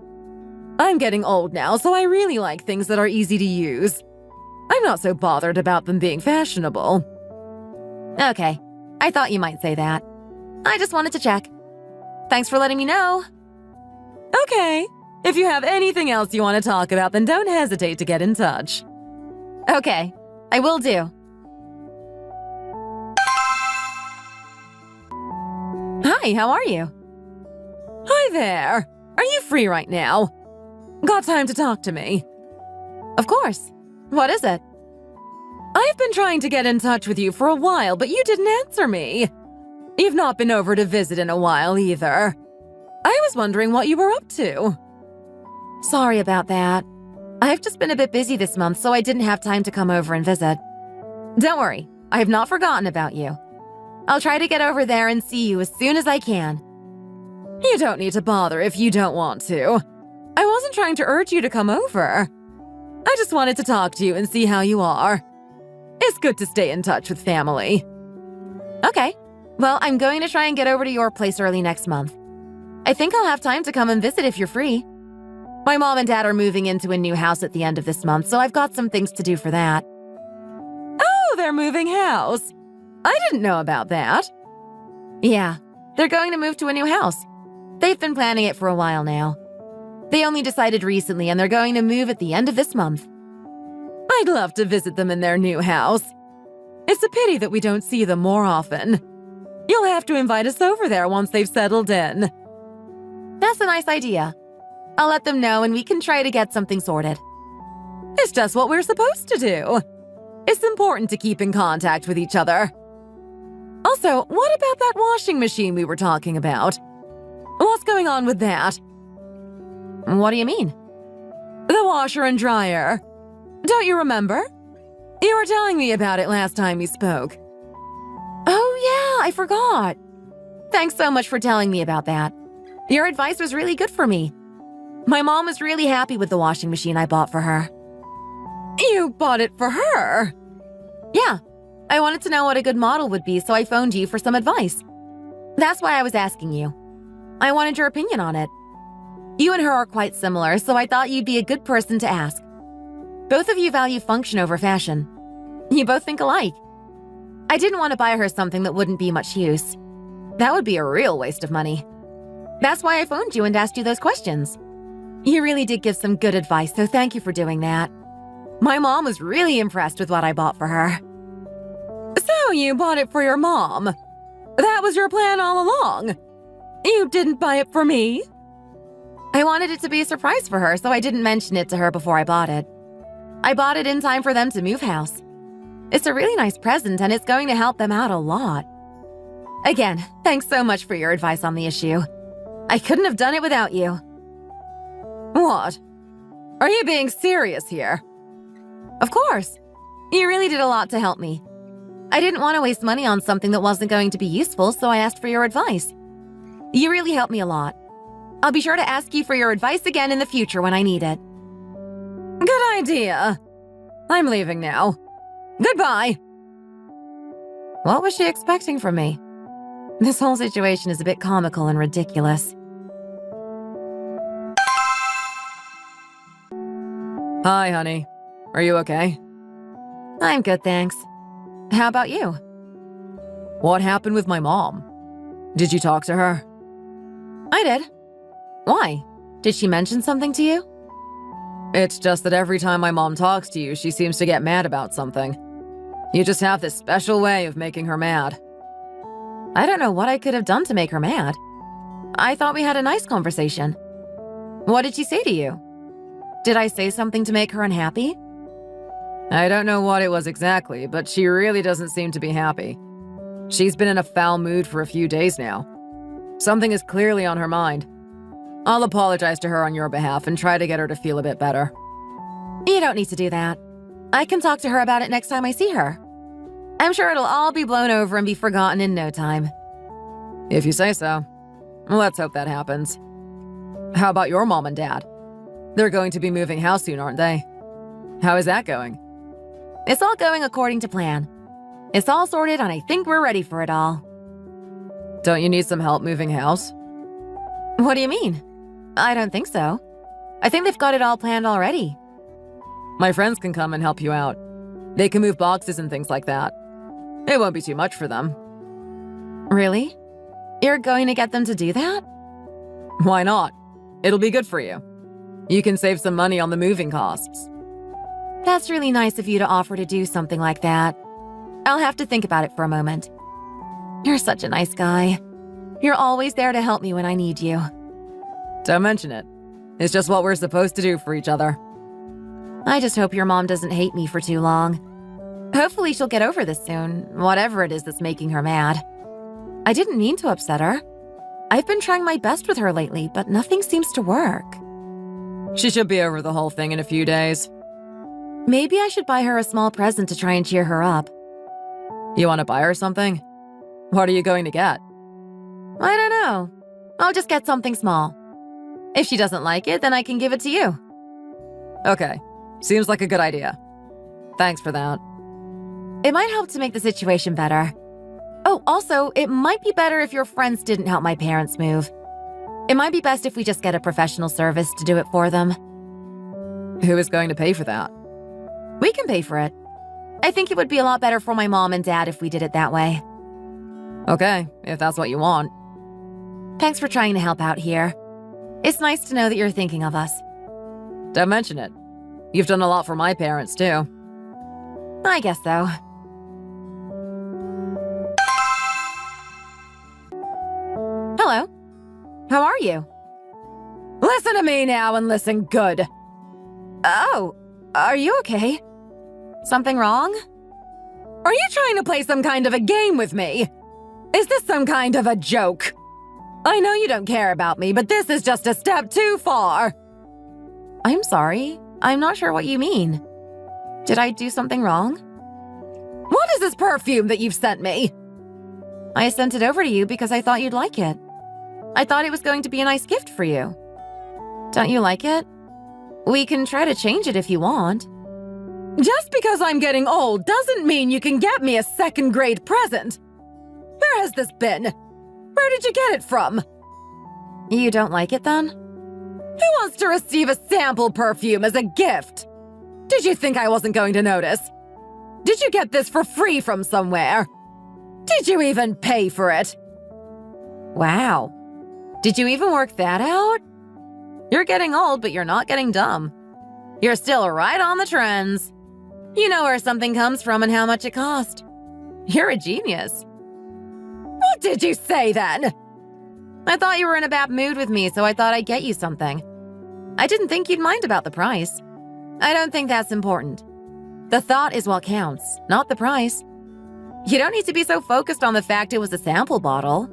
Speaker 8: I'm getting old now, so I really like things that are easy to use. I'm not so bothered about them being fashionable.
Speaker 9: Okay, I thought you might say that. I just wanted to check. Thanks for letting me know.
Speaker 8: Okay, if you have anything else you want to talk about, then don't hesitate to get in touch.
Speaker 9: Okay, I will do. Hi, how are you?
Speaker 8: Hi there. Are you free right now? Got time to talk to me?
Speaker 9: Of course. What is it?
Speaker 8: I've been trying to get in touch with you for a while, but you didn't answer me. You've not been over to visit in a while either. I was wondering what you were up to.
Speaker 9: Sorry about that. I've just been a bit busy this month, so I didn't have time to come over and visit. Don't worry, I have not forgotten about you. I'll try to get over there and see you as soon as I can.
Speaker 8: You don't need to bother if you don't want to. I wasn't trying to urge you to come over. I just wanted to talk to you and see how you are. It's good to stay in touch with family.
Speaker 9: Okay. Well, I'm going to try and get over to your place early next month. I think I'll have time to come and visit if you're free. My mom and dad are moving into a new house at the end of this month, so I've got some things to do for that.
Speaker 8: Oh, they're moving house. I didn't know about that.
Speaker 9: Yeah, they're going to move to a new house. They've been planning it for a while now. They only decided recently, and they're going to move at the end of this month.
Speaker 8: I'd love to visit them in their new house. It's a pity that we don't see them more often. You'll have to invite us over there once they've settled in.
Speaker 9: That's a nice idea. I'll let them know and we can try to get something sorted.
Speaker 8: It's just what we're supposed to do. It's important to keep in contact with each other. Also, what about that washing machine we were talking about? What's going on with that?
Speaker 9: What do you mean?
Speaker 8: The washer and dryer. Don't you remember? You were telling me about it last time we spoke.
Speaker 9: Oh yeah, I forgot. Thanks so much for telling me about that. Your advice was really good for me. My mom was really happy with the washing machine I bought for her. You bought it for her? Yeah. I wanted to know what a good model would be, so I phoned you for some advice. That's why I was asking you. I wanted your opinion on it. You and her are quite similar, so I thought you'd be a good person to ask. Both of you value function over fashion. You both think alike. I didn't want to buy her something that wouldn't be much use. That would be a real waste of money. That's why I phoned you and asked you those questions. You really did give some good advice, so thank you for doing that. My mom was really impressed with what I bought for her. So you bought it for your mom? That was your plan all along? You didn't buy it for me? I wanted it to be a surprise for her, so I didn't mention it to her before I bought it. I bought it in time for them to move house. It's a really nice present, and it's going to help them out a lot. Again, thanks so much for your advice on the issue. I couldn't have done it without you. What? Are you being serious here? Of course. You really did a lot to help me. I didn't want to waste money on something that wasn't going to be useful, so I asked for your advice. You really helped me a lot. I'll be sure to ask you for your advice again in the future when I need it. Good idea. I'm leaving now. Goodbye. What was she expecting from me? This whole situation is a bit comical and ridiculous.
Speaker 8: Hi, honey. Are you okay?
Speaker 9: I'm good, thanks. How about you?
Speaker 8: What happened with my mom? Did you talk to her?
Speaker 9: I did. Why? Did she mention something to you?
Speaker 8: It's just that every time my mom talks to you, she seems to get mad about something. You just have this special way of making her mad.
Speaker 9: I don't know what I could have done to make her mad. I thought we had a nice conversation. What did she say to you? Did I say something to make her unhappy?
Speaker 8: I don't know what it was exactly, but she really doesn't seem to be happy. She's been in a foul mood for a few days now. Something is clearly on her mind. I'll apologize to her on your behalf and try to get her to feel a bit better.
Speaker 9: You don't need to do that. I can talk to her about it next time I see her. I'm sure it'll all be blown over and be forgotten in no time.
Speaker 8: If you say so. Let's hope that happens. How about your mom and dad? They're going to be moving house soon, aren't they? How is that going?
Speaker 9: It's all going according to plan. It's all sorted and I think we're ready for it all.
Speaker 8: Don't you need some help moving house?
Speaker 9: What do you mean? I don't think so. I think they've got it all planned already.
Speaker 8: My friends can come and help you out. They can move boxes and things like that. It won't be too much for them.
Speaker 9: Really? You're going to get them to do that?
Speaker 8: Why not? It'll be good for you. You can save some money on the moving costs.
Speaker 9: That's really nice of you to offer to do something like that. I'll have to think about it for a moment. You're such a nice guy. You're always there to help me when I need you.
Speaker 8: Don't mention it. It's just what we're supposed to do for each other.
Speaker 9: I just hope your mom doesn't hate me for too long. Hopefully she'll get over this soon, whatever it is that's making her mad. I didn't mean to upset her. I've been trying my best with her lately, but nothing seems to work.
Speaker 8: She should be over the whole thing in a few days.
Speaker 9: Maybe I should buy her a small present to try and cheer her up.
Speaker 8: You want to buy her something? What are you going to get?
Speaker 9: I don't know. I'll just get something small. If she doesn't like it, then I can give it to you.
Speaker 8: Okay. Seems like a good idea. Thanks for that.
Speaker 9: It might help to make the situation better. Oh, also, it might be better if your friends didn't help my parents move. It might be best if we just get a professional service to do it for them.
Speaker 8: Who is going to pay for that?
Speaker 9: We can pay for it. I think it would be a lot better for my mom and dad if we did it that way.
Speaker 8: Okay, if that's what you want.
Speaker 9: Thanks for trying to help out here. It's nice to know that you're thinking of us.
Speaker 8: Don't mention it. You've done a lot for my parents, too.
Speaker 9: I guess so. Hello. How are you?
Speaker 8: Listen to me now and listen good.
Speaker 9: Oh, are you okay? Something wrong?
Speaker 8: Are you trying to play some kind of a game with me? Is this some kind of a joke? I know you don't care about me, but this is just a step too far.
Speaker 9: I'm sorry. I'm not sure what you mean. Did I do something wrong?
Speaker 8: What is this perfume that you've sent me?
Speaker 9: I sent it over to you because I thought you'd like it. I thought it was going to be a nice gift for you. Don't you like it? We can try to change it if you want. Just because I'm getting old doesn't mean you can get me a second-grade present. Where has this been? Where did you get it from? You don't like it then? Who wants to receive a sample perfume as a gift? Did you think I wasn't going to notice? Did you get this for free from somewhere? Did you even pay for it? Wow. Did you even work that out? You're getting old, but you're not getting dumb. You're still right on the trends. You know where something comes from and how much it cost. You're a genius. What did you say then? I thought you were in a bad mood with me, so I thought I'd get you something. I didn't think you'd mind about the price. I don't think that's important. The thought is what counts, not the price. You don't need to be so focused on the fact it was a sample bottle.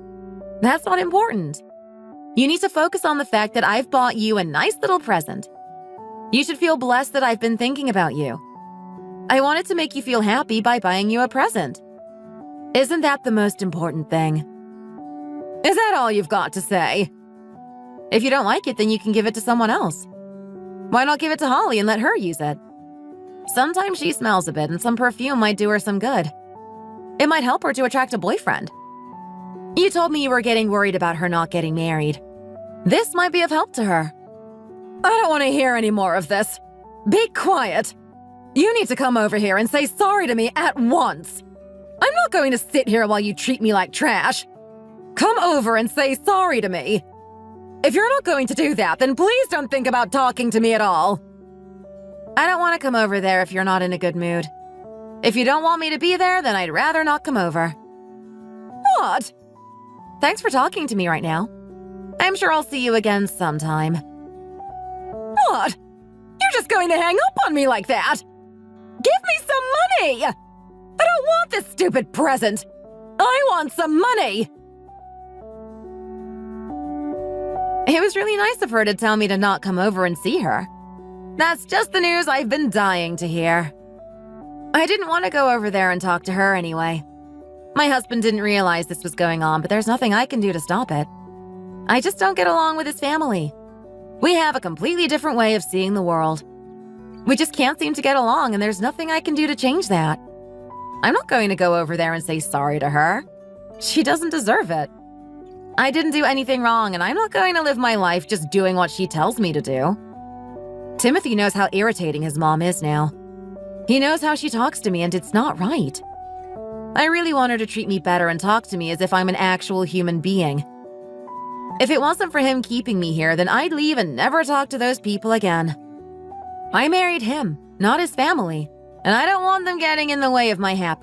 Speaker 9: That's not important. You need to focus on the fact that I've bought you a nice little present. You should feel blessed that I've been thinking about you. I wanted to make you feel happy by buying you a present. Isn't that the most important thing? Is that all you've got to say? If you don't like it, then you can give it to someone else. Why not give it to Holly and let her use it? Sometimes she smells a bit and some perfume might do her some good. It might help her to attract a boyfriend. You told me you were getting worried about her not getting married. This might be of help to her. I don't want to hear any more of this. Be quiet. You need to come over here and say sorry to me at once. I'm not going to sit here while you treat me like trash. Come over and say sorry to me. If you're not going to do that, then please don't think about talking to me at all. I don't want to come over there if you're not in a good mood. If you don't want me to be there, then I'd rather not come over. What? Thanks for talking to me right now. I'm sure I'll see you again sometime. What? You're just going to hang up on me like that? Give me some money! I don't want this stupid present. I want some money! It was really nice of her to tell me to not come over and see her. That's just the news I've been dying to hear. I didn't want to go over there and talk to her anyway. My husband didn't realize this was going on, but there's nothing I can do to stop it. I just don't get along with his family. We have a completely different way of seeing the world. We just can't seem to get along, and there's nothing I can do to change that. I'm not going to go over there and say sorry to her. She doesn't deserve it. I didn't do anything wrong, and I'm not going to live my life just doing what she tells me to do. Timothy knows how irritating his mom is now. He knows how she talks to me, and it's not right. I really want her to treat me better and talk to me as if I'm an actual human being. If it wasn't for him keeping me here, then I'd leave and never talk to those people again. I married him, not his family, and I don't want them getting in the way of my happiness.